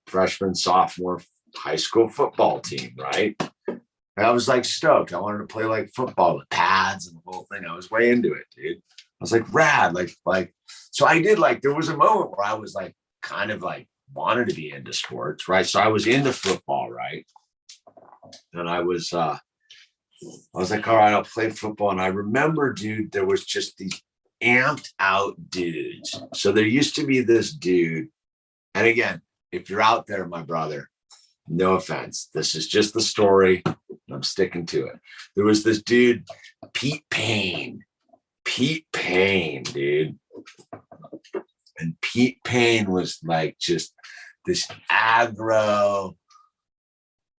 Freshman, sophomore high school football team, right? And I was like stoked. I wanted to play like football with pads and the whole thing. I was way into it, dude. I was like rad, like so I did like there was a moment where I was like kind of like wanted to be into sports, right? So I was into football, right? And I was like, all right, I'll play football. And I remember, dude, there was just these amped out dudes. So there used to be this dude, and again, if you're out there, my brother, no offense, this is just the story. I'm sticking to it. There was this dude, Pete Payne, dude. And Pete Payne was like just this aggro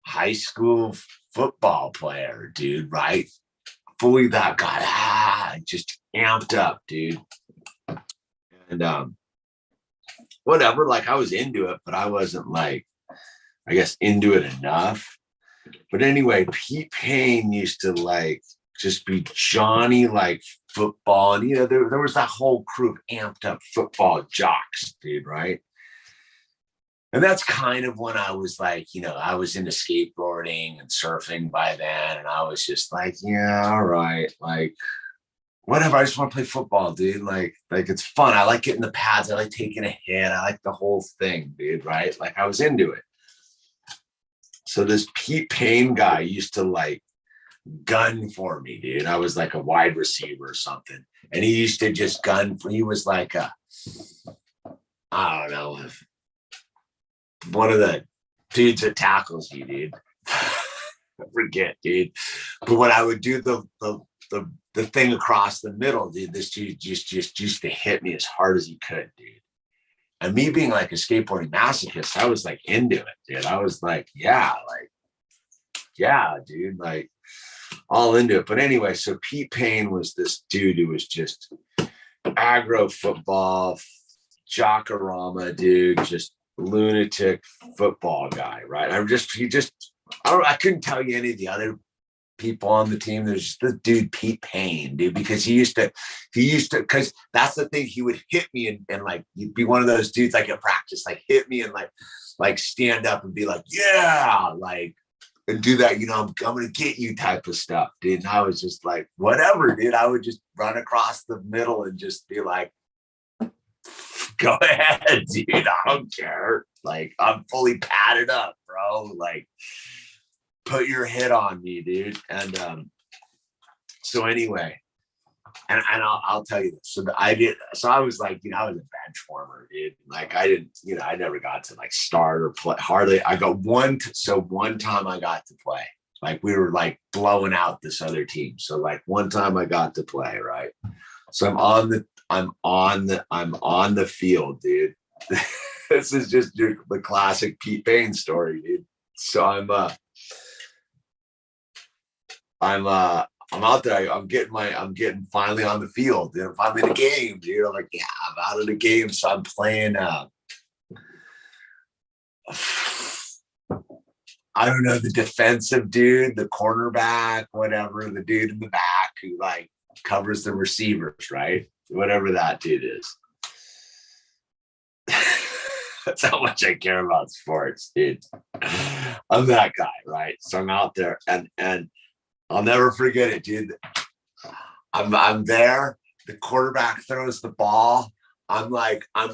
high school football player, dude, right? Fully that guy, just amped up, dude. And whatever, like I was into it, but I wasn't like, I guess, into it enough. But anyway, Pete Payne used to like just be Johnny like football. And, you know, there was that whole crew of amped up football jocks, dude, right? And that's kind of when I was like, you know, I was into skateboarding and surfing by then. And I was just like, yeah, all right. Like, whatever. I just want to play football, dude. Like it's fun. I like getting the pads. I like taking a hit. I like the whole thing, dude, right? Like I was into it. So this Pete Payne guy used to like gun for me, dude. I was like a wide receiver or something. And he used to just gun for, he was like I don't know, one of the dudes that tackles you, dude. I forget, dude. But when I would do the thing across the middle, dude, this dude just used to hit me as hard as he could, dude. And me being like a skateboarding masochist, I was like into it, dude. I was like, yeah, dude, like all into it. But anyway, so Pete Payne was this dude who was just aggro football, jockorama, dude, just lunatic football guy, right? I couldn't tell you any of the other people on the team. There's just this dude, Pete Payne, dude, because he used to, because that's the thing, he would hit me and like, you'd be one of those dudes like at practice, like hit me and like stand up and be like, yeah, like, and do that, you know, I'm gonna get you type of stuff, dude. And I was just like, whatever, dude. I would just run across the middle and just be like, go ahead, dude. I don't care. Like, I'm fully padded up, bro. Like, put your hit on me, dude. And so anyway, and I'll tell you this. So I was like, you know, I was a bench warmer, dude. Like I didn't, you know, I never got to like start or play hardly. I got one time I got to play. Like we were like blowing out this other team. So like one time I got to play, right? So I'm on the field, dude. This is just the classic Pete Payne story, dude. So I'm out there. I'm getting finally on the field. I'm finally in the game, dude. I'm like, yeah, I'm out of the game. So I'm playing. I don't know, the defensive dude, the cornerback, whatever, the dude in the back who like covers the receivers, right? Whatever that dude is. That's how much I care about sports, dude. I'm that guy, right? So I'm out there, and I'll never forget it, dude. I'm there. The quarterback throws the ball. I'm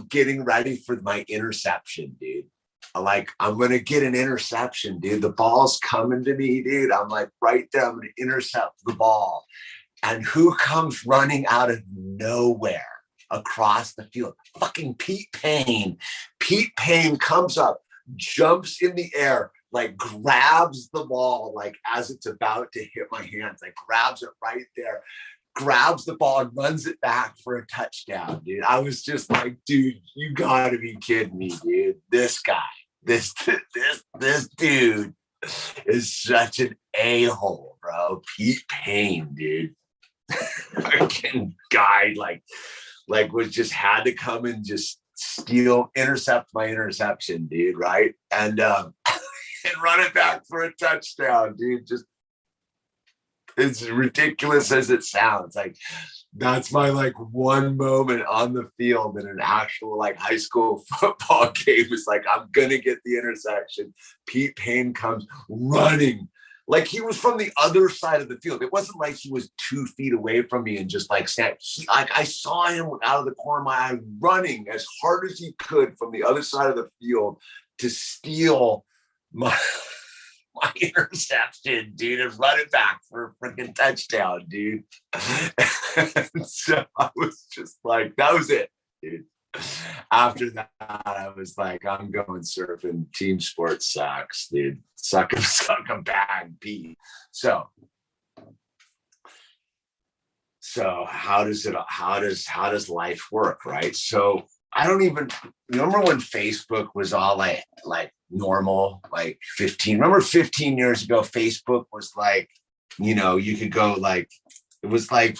getting ready for my interception, dude. I'm gonna get an interception, dude. The ball's coming to me, dude. I'm like right there. I'm gonna intercept the ball. And who comes running out of nowhere across the field? Fucking Pete Payne. Pete Payne comes up, jumps in the air, like grabs the ball, like as it's about to hit my hands, like grabs it right there, grabs the ball and runs it back for a touchdown, dude. I was just like, dude, you gotta be kidding me, dude. This guy, this dude is such an a-hole, bro. Pete Payne, dude. Fucking guy, like was just had to come and just intercept my interception, dude, right? And and run it back for a touchdown, dude. Just as ridiculous as it sounds, like that's my like one moment on the field in an actual like high school football game. Is like, I'm gonna get the interception. Pete Payne comes running like he was from the other side of the field. It wasn't like he was 2 feet away from me and just like I saw him out of the corner of my eye running as hard as he could from the other side of the field to steal my interception, dude, and run it back for a freaking touchdown, dude. So I was just like, that was it, dude. After that, I was like, I'm going surfing. Team sports sucks, dude. Suck a bag, Pete. So how does life work, right? So I don't even remember when Facebook was all like normal, like 15. Remember 15 years ago, Facebook was like, you could go like, it was like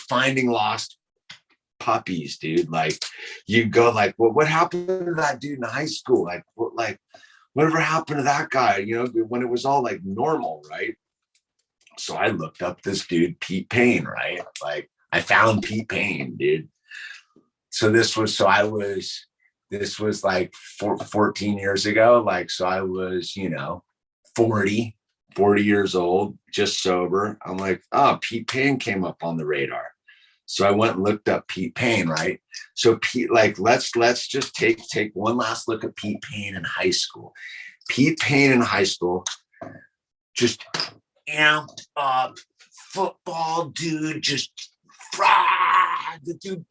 finding lost puppies, dude. Like you go like, well, what happened to that dude in high school? Like whatever happened to that guy, when it was all like normal, right? So I looked up this dude, Pete Payne, right? Like I found Pete Payne, dude. So this was like 14 years ago. Like, so I was, 40 years old, just sober. I'm like, oh, Pete Payne came up on the radar. So I went and looked up Pete Payne, right? So Pete, like, let's just take one last look at Pete Payne in high school. Pete Payne in high school, just amped up football, dude, just the dude,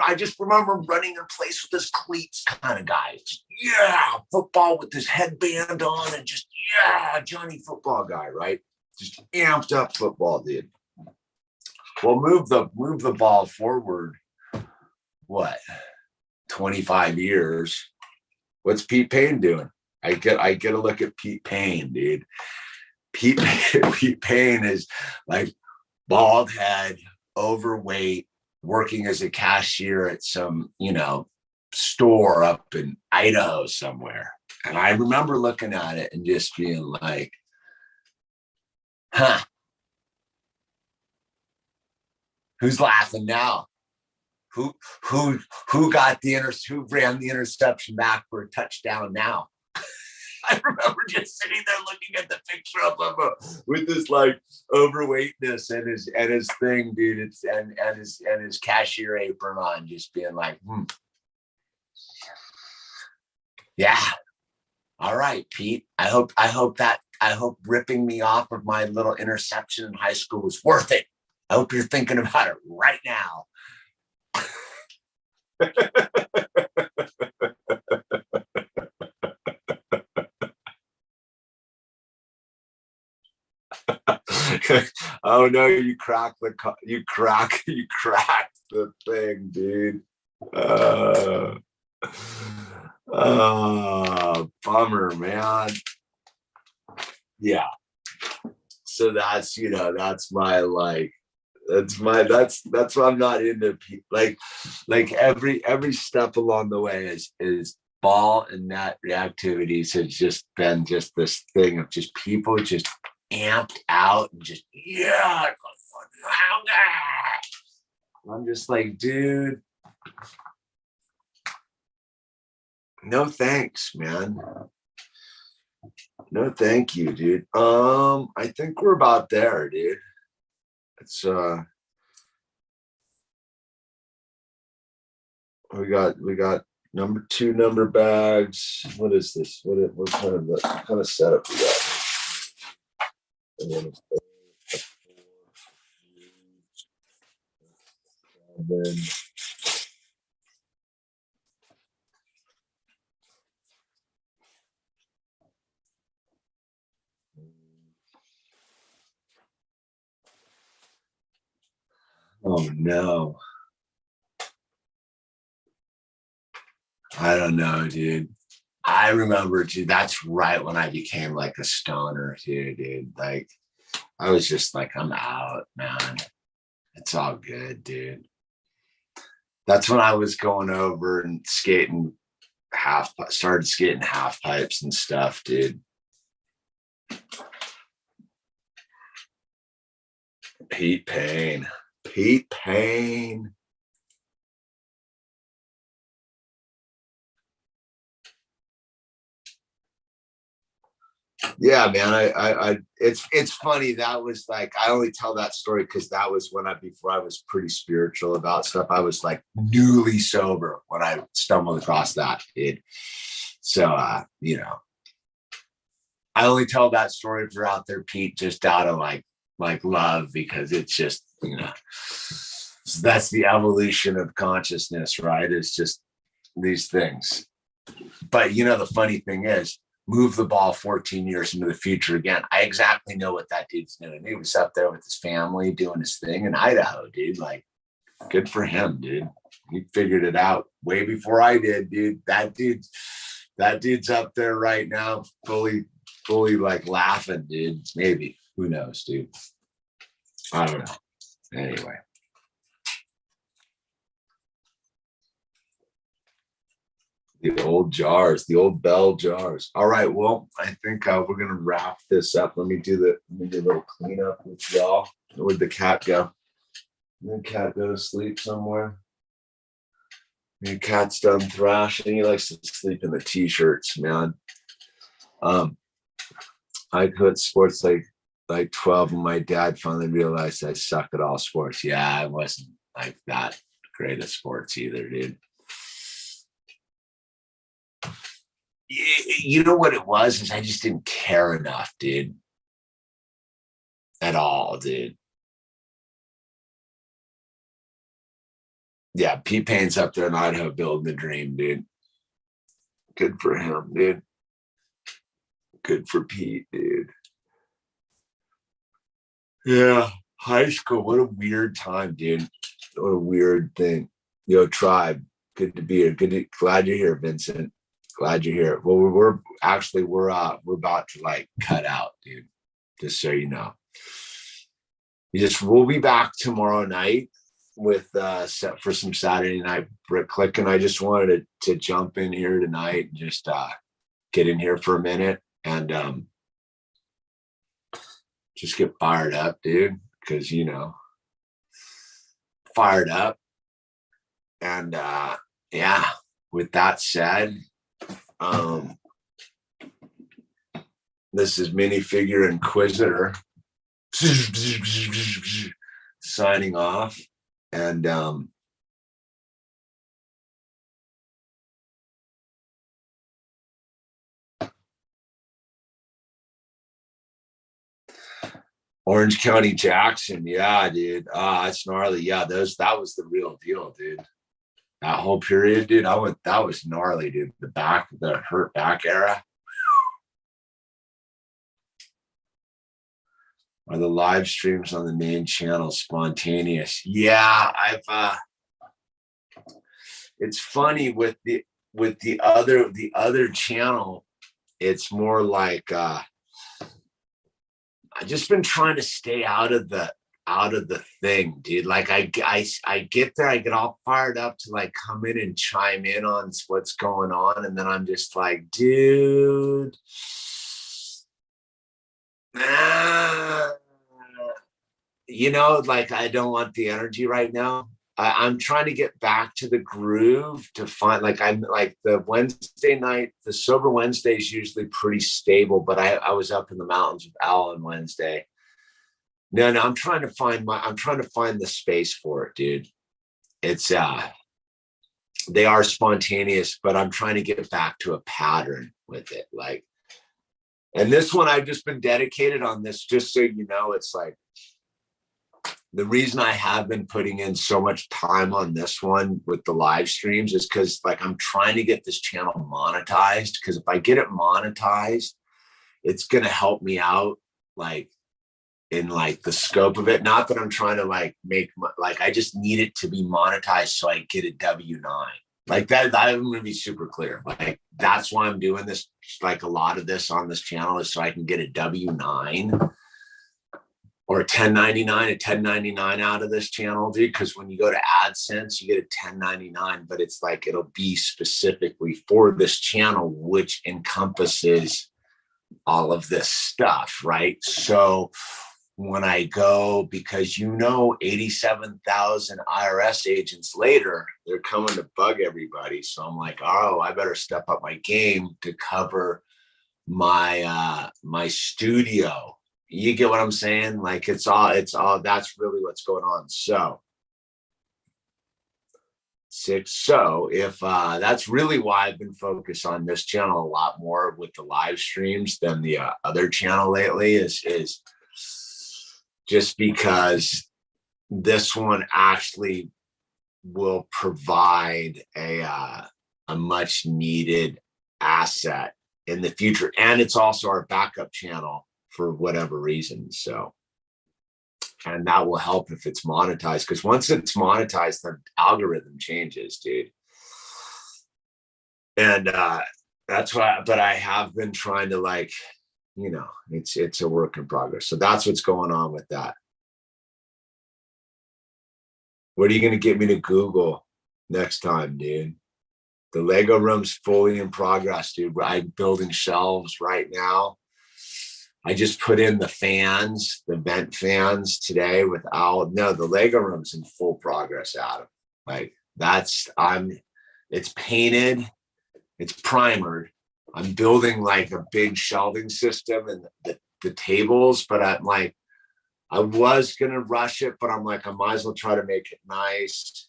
I just remember running in place with this cleats kind of guy. Just, yeah, football with his headband on and just, yeah, Johnny football guy, right? Just amped up football, dude. Well, move the ball forward, what, 25 years? What's Pete Payne doing? I get a look at Pete Payne, dude. Pete Payne is like bald head, overweight, working as a cashier at some, store up in Idaho somewhere. And I remember looking at it and just being like, huh, who's laughing now? Who ran the interception back for a touchdown now? I remember just sitting there looking at the picture of him with this like overweightness and his thing, dude. It's and his cashier apron on, just being like, yeah, all right, Pete. I hope ripping me off of my little interception in high school was worth it. I hope you're thinking about it right now. Oh no, you cracked the thing, dude. Bummer, man. Yeah. So that's, that's my like, that's why I'm not into like every step along the way is ball and net reactivities has just been just this thing of just people just amped out and just I'm just like, dude, no thanks, man. No thank you, dude. I think we're about there, dude. It's we got number 2 number bags. What is this? What kind of setup we got? And then oh no. I don't know, dude. I remember, dude, that's right when I became like a stoner, dude. Like, I was just like, I'm out, man. It's all good, dude. That's when I was going over and started skating half pipes and stuff, dude. Pete Payne. Yeah, man. It's funny. That was like, I only tell that story because that was before I was pretty spiritual about stuff. I was like newly sober when I stumbled across that, dude. So, I only tell that story if you're out there, Pete, just out of like love, because it's just, so that's the evolution of consciousness, right? It's just these things. But the funny thing is, move the ball 14 years into the future again. I exactly know what that dude's doing. He was up there with his family doing his thing in Idaho, dude. Like, good for him, dude. He figured it out way before I did, dude. That dude's up there right now, fully like laughing, dude. Maybe. Who knows, dude? I don't know. Anyway. The old jars, the old bell jars. All right, well, I think we're gonna wrap this up. Let me do a little cleanup with y'all. Where'd the cat go? Did the cat go to sleep somewhere? The cat's done thrashing. He likes to sleep in the t-shirts, man. I put sports like 12, and my dad finally realized I suck at all sports. Yeah, I wasn't like that great at sports either, dude. You know what it was, is I just didn't care enough, dude. At all, dude. Yeah, Pete Payne's up there in Idaho building the dream, dude. Good for him, dude. Good for Pete, dude. Yeah, high school. What a weird time, dude. What a weird thing. Yo, tribe. Good to be here. Glad you're here, Vincent. Glad you're here. Well, we're about to like cut out, dude. Just so you know. We'll be back tomorrow night with set for some Saturday night brick click, and I just wanted to jump in here tonight and just get in here for a minute and just get fired up, dude, because fired up. And yeah, with that said, this is minifigure Inquisitor signing off. And Orange County Jackson, yeah, dude. It's gnarly. Yeah, that was the real deal, dude. That whole period, dude. That was gnarly, dude. The hurt back era. Are the live streams on the main channel spontaneous? Yeah, it's funny with the other channel. It's more like I've just been trying to stay out of the thing, dude. Like I get there, I get all fired up to like come in and chime in on what's going on, and then I'm just like, dude, like I don't want the energy right now. I'm trying to get back to the groove to find, like, I'm like the Wednesday night, the Sober Wednesday is usually pretty stable, but I was up in the mountains with Al on Wednesday. No, I'm trying to find the space for it, dude. It's they are spontaneous, but I'm trying to get back to a pattern with it. Like, and this one I've just been dedicated on this, just so you know, it's like the reason I have been putting in so much time on this one with the live streams is because like I'm trying to get this channel monetized, because if I get it monetized, it's going to help me out like in like the scope of it. Not that I'm trying to like like I just need it to be monetized so I get a W-9 like that. I'm going to be super clear. Like that's why I'm doing this. Like a lot of this on this channel is so I can get a W-9 or a 1099 out of this channel, dude. Because when you go to AdSense, you get a 1099, but it's like it'll be specifically for this channel, which encompasses all of this stuff, right? So when I go, because 87,000 IRS agents later, they're coming to bug everybody. So I'm like, oh, I better step up my game to cover my my studio. You get what I'm saying? Like it's all that's really what's going on. So if that's really why I've been focused on this channel a lot more with the live streams than the other channel lately, is just because this one actually will provide a much needed asset in the future, and it's also our backup channel for whatever reason. So, and that will help if it's monetized, because once it's monetized, the algorithm changes, dude. And that's why, but I have been trying to like, it's a work in progress. So that's what's going on with that. What are you going to get me to Google next time, dude? The Lego room's fully in progress, dude. I'm building shelves right now. I just put in the fans, the vent fans today without, no, the Lego room's in full progress, Adam. Like it's painted, it's primered. I'm building like a big shelving system and the tables, but I'm like, I was going to rush it, but I'm like, I might as well try to make it nice.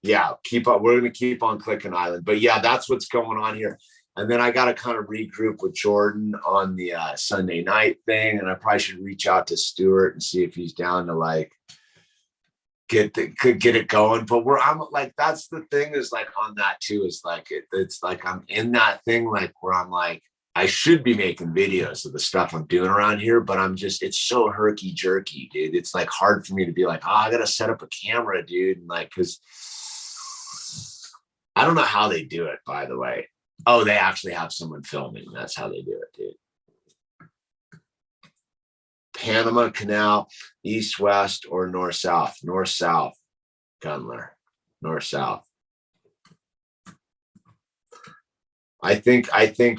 Yeah, we're going to keep on clicking island, but yeah, that's what's going on here. And then I got to kind of regroup with Jordan on the Sunday night thing. And I probably should reach out to Stuart and see if he's down to like get it going. But I'm like, that's the thing is like on that too, is like, it's like, I'm in that thing, like where I'm like, I should be making videos of the stuff I'm doing around here, but it's so herky jerky, dude. It's like hard for me to be like, oh, I got to set up a camera, dude. And like, cause I don't know how they do it, by the way. Oh, they actually have someone filming. That's how they do it, dude. Panama Canal, east, west, or north, south? North, south, Gunler. North, south. I think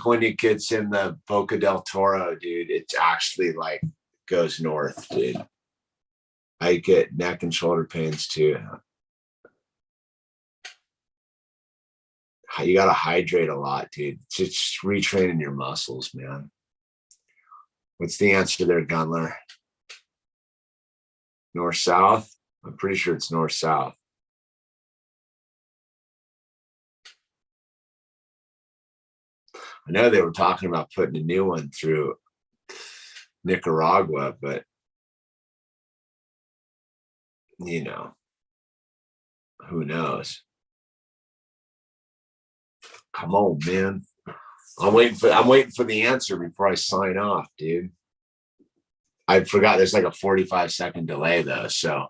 when it gets in the Boca del Toro, dude, it's actually like goes north, dude. I get neck and shoulder pains too. You got to hydrate a lot, dude. It's just retraining your muscles, man. What's the answer there, Gunler? North, south? I'm pretty sure it's north, south. I know they were talking about putting a new one through Nicaragua, but who knows? Come on, man. I'm waiting for the answer before I sign off, dude. I forgot there's like a 45-second delay though. So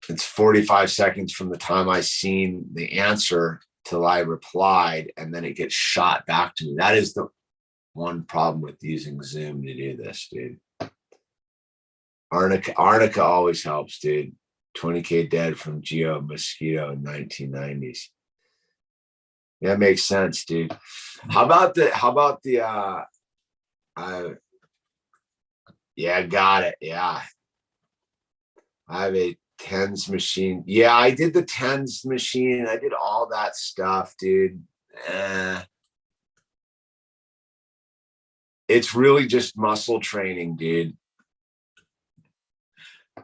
it's 45 seconds from the time I seen the answer till I replied, and then it gets shot back to me. That is the one problem with using Zoom to do this, dude. Arnica always helps, dude. 20K dead from Geo Mosquito in 1990s. That makes sense, dude. How about the yeah, got it. Yeah. I have a tens machine. Yeah, I did the tens machine. I did all that stuff, dude. It's really just muscle training, dude.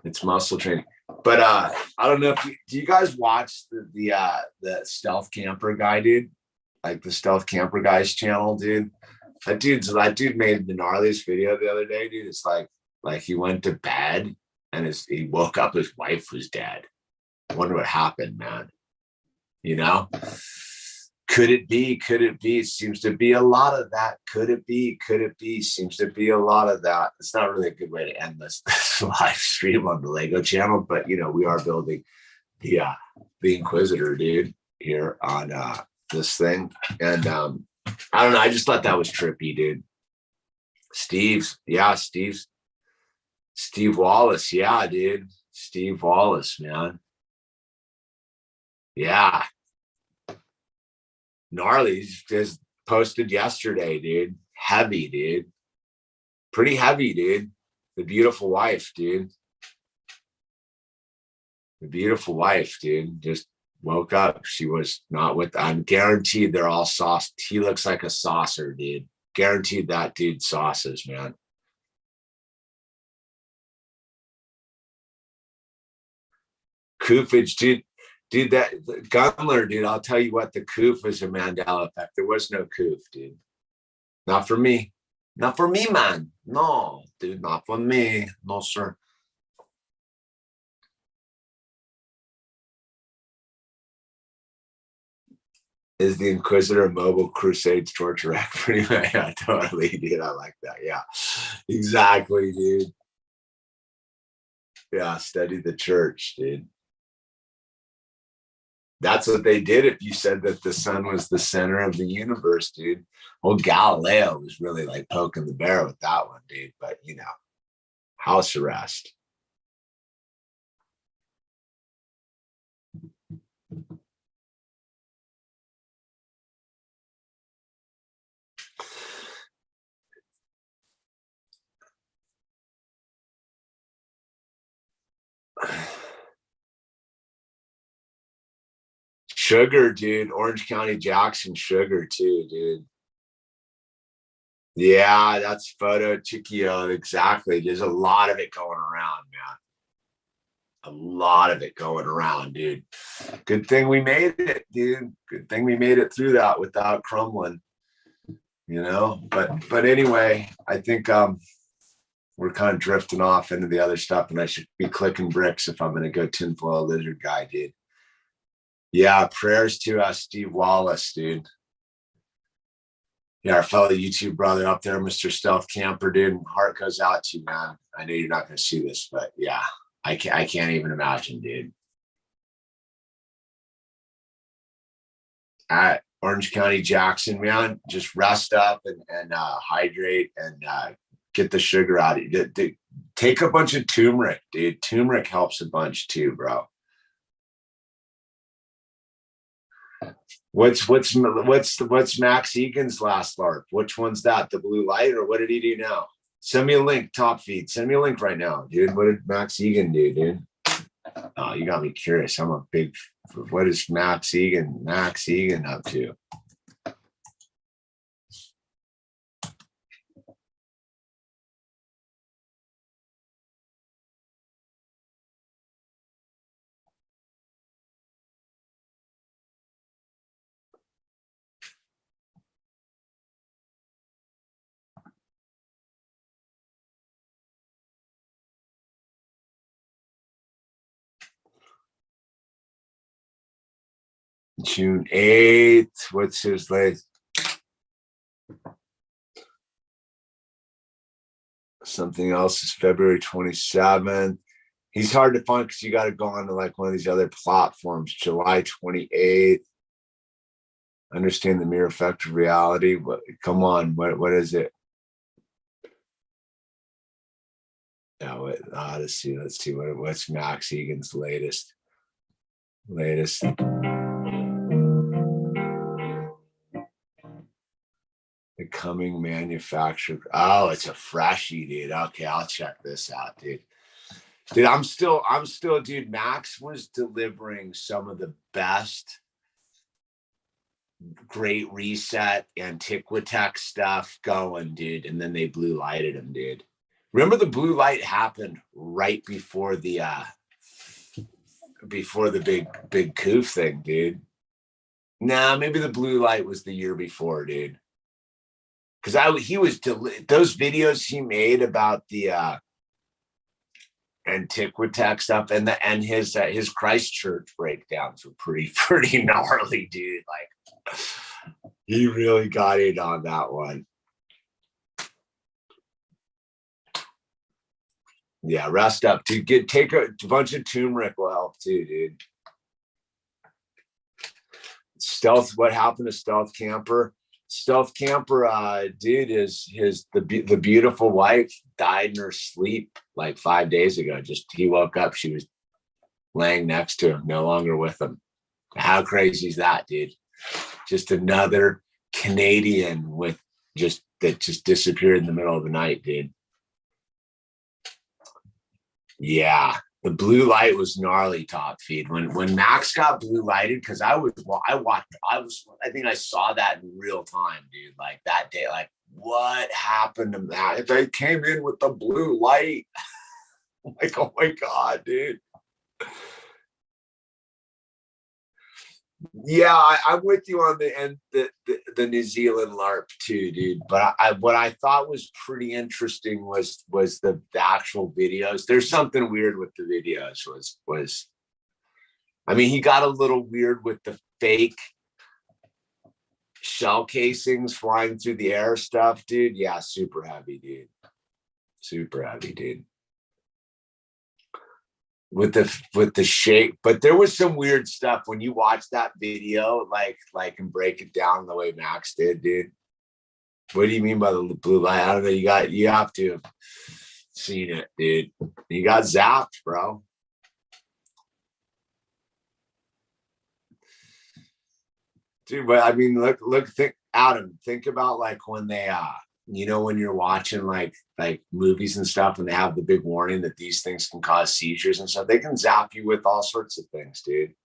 It's muscle training. But I don't know if do you guys watch the stealth camper guy, dude? Like the stealth camper guy's channel, dude. That dude made the gnarliest video the other day, dude. It's like he went to bed and he woke up, his wife was dead. I wonder what happened, man. You know? Could it be? Could it be? Seems to be a lot of that. Could it be? Could it be? Seems to be a lot of that. It's not really a good way to end this live stream on the Lego channel, but you know, we are building the Inquisitor, dude, here on this thing. And I don't know, I just thought that was trippy, dude. Steve Wallace, yeah, dude. Steve Wallace, man. Yeah. Gnarly, just posted yesterday, dude. Heavy, dude. Pretty heavy, dude. The beautiful wife, dude. The beautiful wife, dude. Just woke up. She was not with. I'm guaranteed they're all sauced. He looks like a saucer, dude. Guaranteed that dude sauces, man. Koofage, dude. Dude, that Gunler, dude, I'll tell you what, the Koof was a Mandela effect. There was no Koof, dude. Not for me. Not for me, man. No, dude, not for me. No, sir. Is the Inquisitor Mobile Crusades torture rack? Pretty much. Yeah, totally, dude. I like that. Yeah, exactly, dude. Yeah, study the church, dude. That's what they did if you said that the sun was the center of the universe, dude. Well, Galileo was really like poking the bear with that one, dude. But, you know, house arrest. Sugar, dude. Orange County Jackson sugar, too, dude. Yeah, that's photo Chiquio. Exactly. There's a lot of it going around, man. A lot of it going around, dude. Good thing we made it, dude. Good thing we made it through that without crumbling, you know. But anyway, I think we're kind of drifting off into the other stuff, and I should be clicking bricks if I'm gonna go tinfoil lizard guy, dude. Yeah, prayers to Steve Wallace, dude. Yeah, our fellow YouTube brother up there, Mr. Stealth Camper, dude. Heart goes out to you, man. I know you're not going to see this, but yeah, I can't even imagine, dude. At Orange County Jackson, man, just rest up and hydrate and get the sugar out of you. Take a bunch of turmeric, dude. Turmeric helps a bunch too, bro. What's Max Egan's last LARP? Which one's that? The blue light, or what did he do now? Send me a link, top feed. Send me a link right now, dude. What did Max Egan do, dude? Oh, you got me curious. I'm a big. What is Max Egan up to? June 8th. What's his latest? Something else is February 27th. He's hard to find because you got to go on to like one of these other platforms. July 28th. Understand the mere effect of reality. What? Come on. What is it? Yeah. Let's see. What's Max Egan's latest? Becoming manufactured. Oh, it's a freshie, dude. Okay, I'll check this out, dude. Dude, I'm still, dude. Max was delivering some of the best Great Reset, Antiquitech stuff going, dude. And then they blue lighted him, dude. Remember the blue light happened right before the big coof thing, dude. Nah, maybe the blue light was the year before, dude. Because he was those videos he made about the Antiquitech stuff and his Christchurch breakdowns were pretty gnarly, dude. Like he really got in on that one. Yeah, rest up, dude. Take a bunch of turmeric will help too, dude. Stealth. What happened to Stealth Camper? Stealth Camper, dude, the beautiful wife died in her sleep like 5 days ago. Just he woke up, she was laying next to him, no longer with him. How crazy is that, dude? Just another Canadian that just disappeared in the middle of the night, dude. Yeah, the blue light was gnarly. Top feed when Max got blue lighted, because I think I saw that in real time, dude. Like that day, like what happened to Max? They came in with the blue light. Like, oh my god, dude. Yeah, I'm with you on the New Zealand LARP too, dude. But what I thought was pretty interesting was the actual videos. There's something weird with the videos. I mean, he got a little weird with the fake shell casings flying through the air stuff, dude. Yeah, super heavy, dude. Super heavy, dude. With the shape, but there was some weird stuff when you watch that video, like and break it down the way Max did, dude. What do you mean by the blue light? I don't know. You have to have seen it, dude. You got zapped, bro. Dude, but I mean, think about like when they when you're watching like movies and stuff and they have the big warning that these things can cause seizures and stuff, they can zap you with all sorts of things, dude.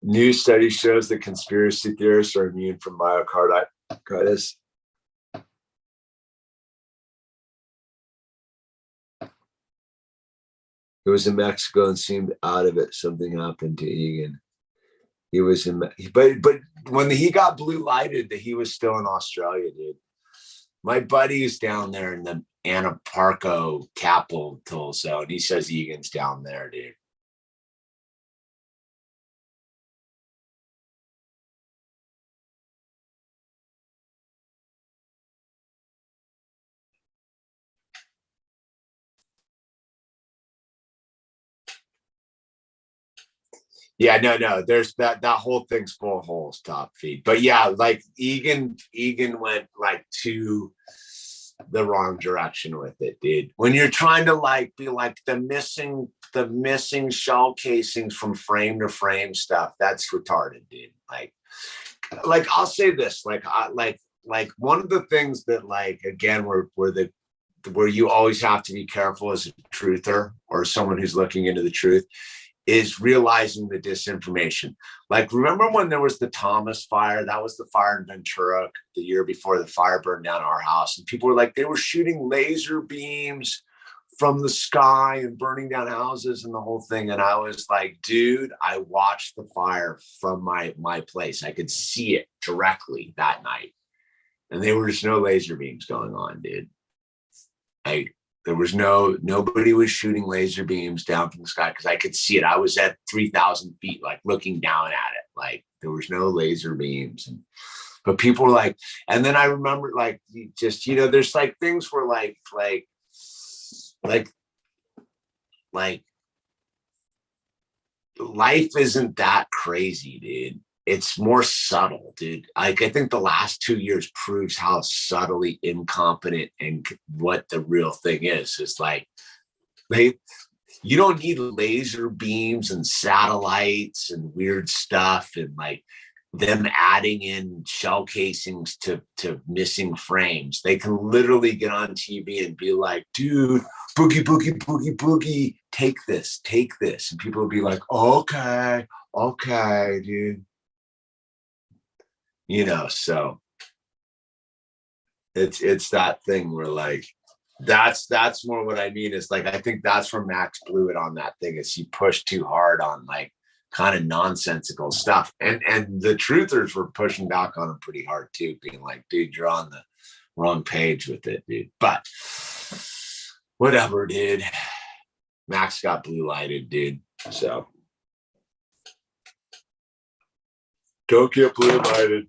New study shows that conspiracy theorists are immune from myocarditis. He was in Mexico and seemed out of it. Something happened to Egan. He was but when he got blue lighted, that he was still in Australia, dude. My buddy's down there in the Anaparco capital zone. He says Egan's down there, dude. Yeah, no. There's that whole thing's full of holes, top feed. But yeah, like Egan went like to the wrong direction with it, dude. When you're trying to like be like the missing shell casings from frame to frame stuff, that's retarded, dude. Like I'll say this, like one of the things that like again where you always have to be careful as a truther or someone who's looking into the truth is realizing the disinformation. Like, remember when there was the Thomas fire? That was the fire in Ventura the year before the fire burned down our house. And people were like, they were shooting laser beams from the sky and burning down houses and the whole thing. And I was like, dude, I watched the fire from my place. I could see it directly that night. And there was no laser beams going on, dude. There was nobody was shooting laser beams down from the sky because I could see it. I was at 3,000 feet, like looking down at it. Like there was no laser beams. And But people were like, and then I remember like, you just, you know, there's like things where like life isn't that crazy, dude. It's more subtle, dude. Like, I think the last 2 years proves how subtly incompetent and what the real thing is. It's like, you don't need laser beams and satellites and weird stuff and like them adding in shell casings to missing frames. They can literally get on TV and be like, dude, boogie, boogie, boogie, boogie, take this. And people will be like, okay, dude. You know, so it's that thing where like, that's more what I mean. Is like, I think that's where Max blew it on that thing, is he pushed too hard on like kind of nonsensical stuff. And the truthers were pushing back on him pretty hard too, being like, dude, you're on the wrong page with it, dude. But whatever, dude. Max got blue lighted, dude. So don't get blue lighted.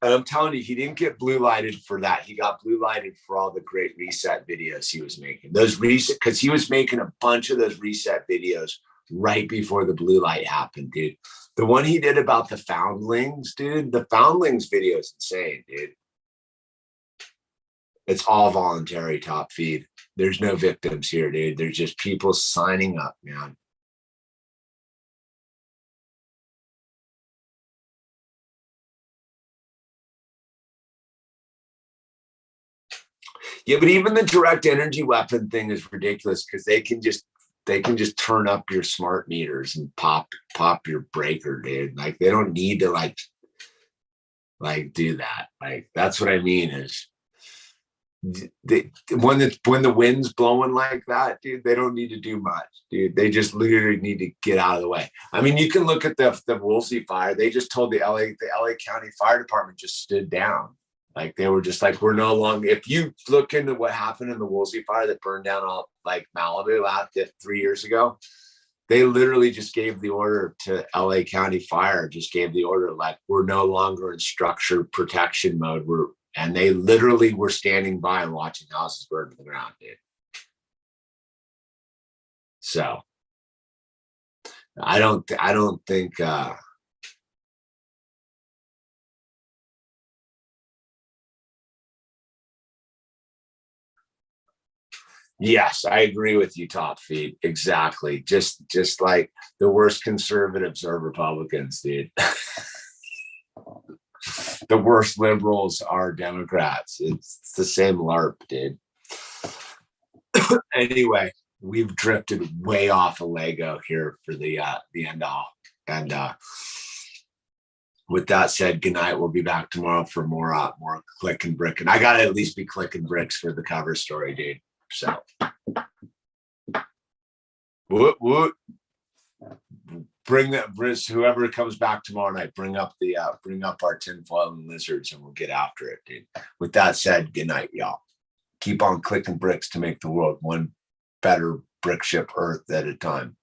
And I'm telling you, he didn't get blue lighted for that. He got blue lighted for all the great reset videos he was making. Those reset, because he was making a bunch of those reset videos right before the blue light happened, dude. The one he did about the foundlings, dude, the foundlings video is insane, dude. It's all voluntary, top feed. There's no victims here, dude. There's just people signing up, man. Yeah, but even the direct energy weapon thing is ridiculous, because they can just turn up your smart meters and pop your breaker, dude. Like, they don't need to like do that. Like, that's what I mean is, when the wind's blowing like that, dude, they don't need to do much, dude. They just literally need to get out of the way. I mean, you can look at the Woolsey fire. They just told the LA County Fire Department just stood down. Like, they were just like, we're no longer. If you look into what happened in the Woolsey fire that burned down all like Malibu out 3 years ago, they literally just gave the order to LA County Fire, just gave the order like, we're no longer in structured protection mode. And they literally were standing by and watching houses burn to the ground, dude. So I don't think yes, I agree with you, top feed. Exactly. Just like the worst conservatives are Republicans, dude. The worst liberals are Democrats. It's the same LARP, dude. Anyway, we've drifted way off of Lego here for the end all. And with that said, good night. We'll be back tomorrow for more click and brick. And I gotta at least be clicking bricks for the cover story, dude. So woot. Bring that, whoever comes back tomorrow night, bring up our tinfoil and lizards, and we'll get after it, dude. With that said, good night, y'all. Keep on clicking bricks to make the world one better brick ship Earth at a time.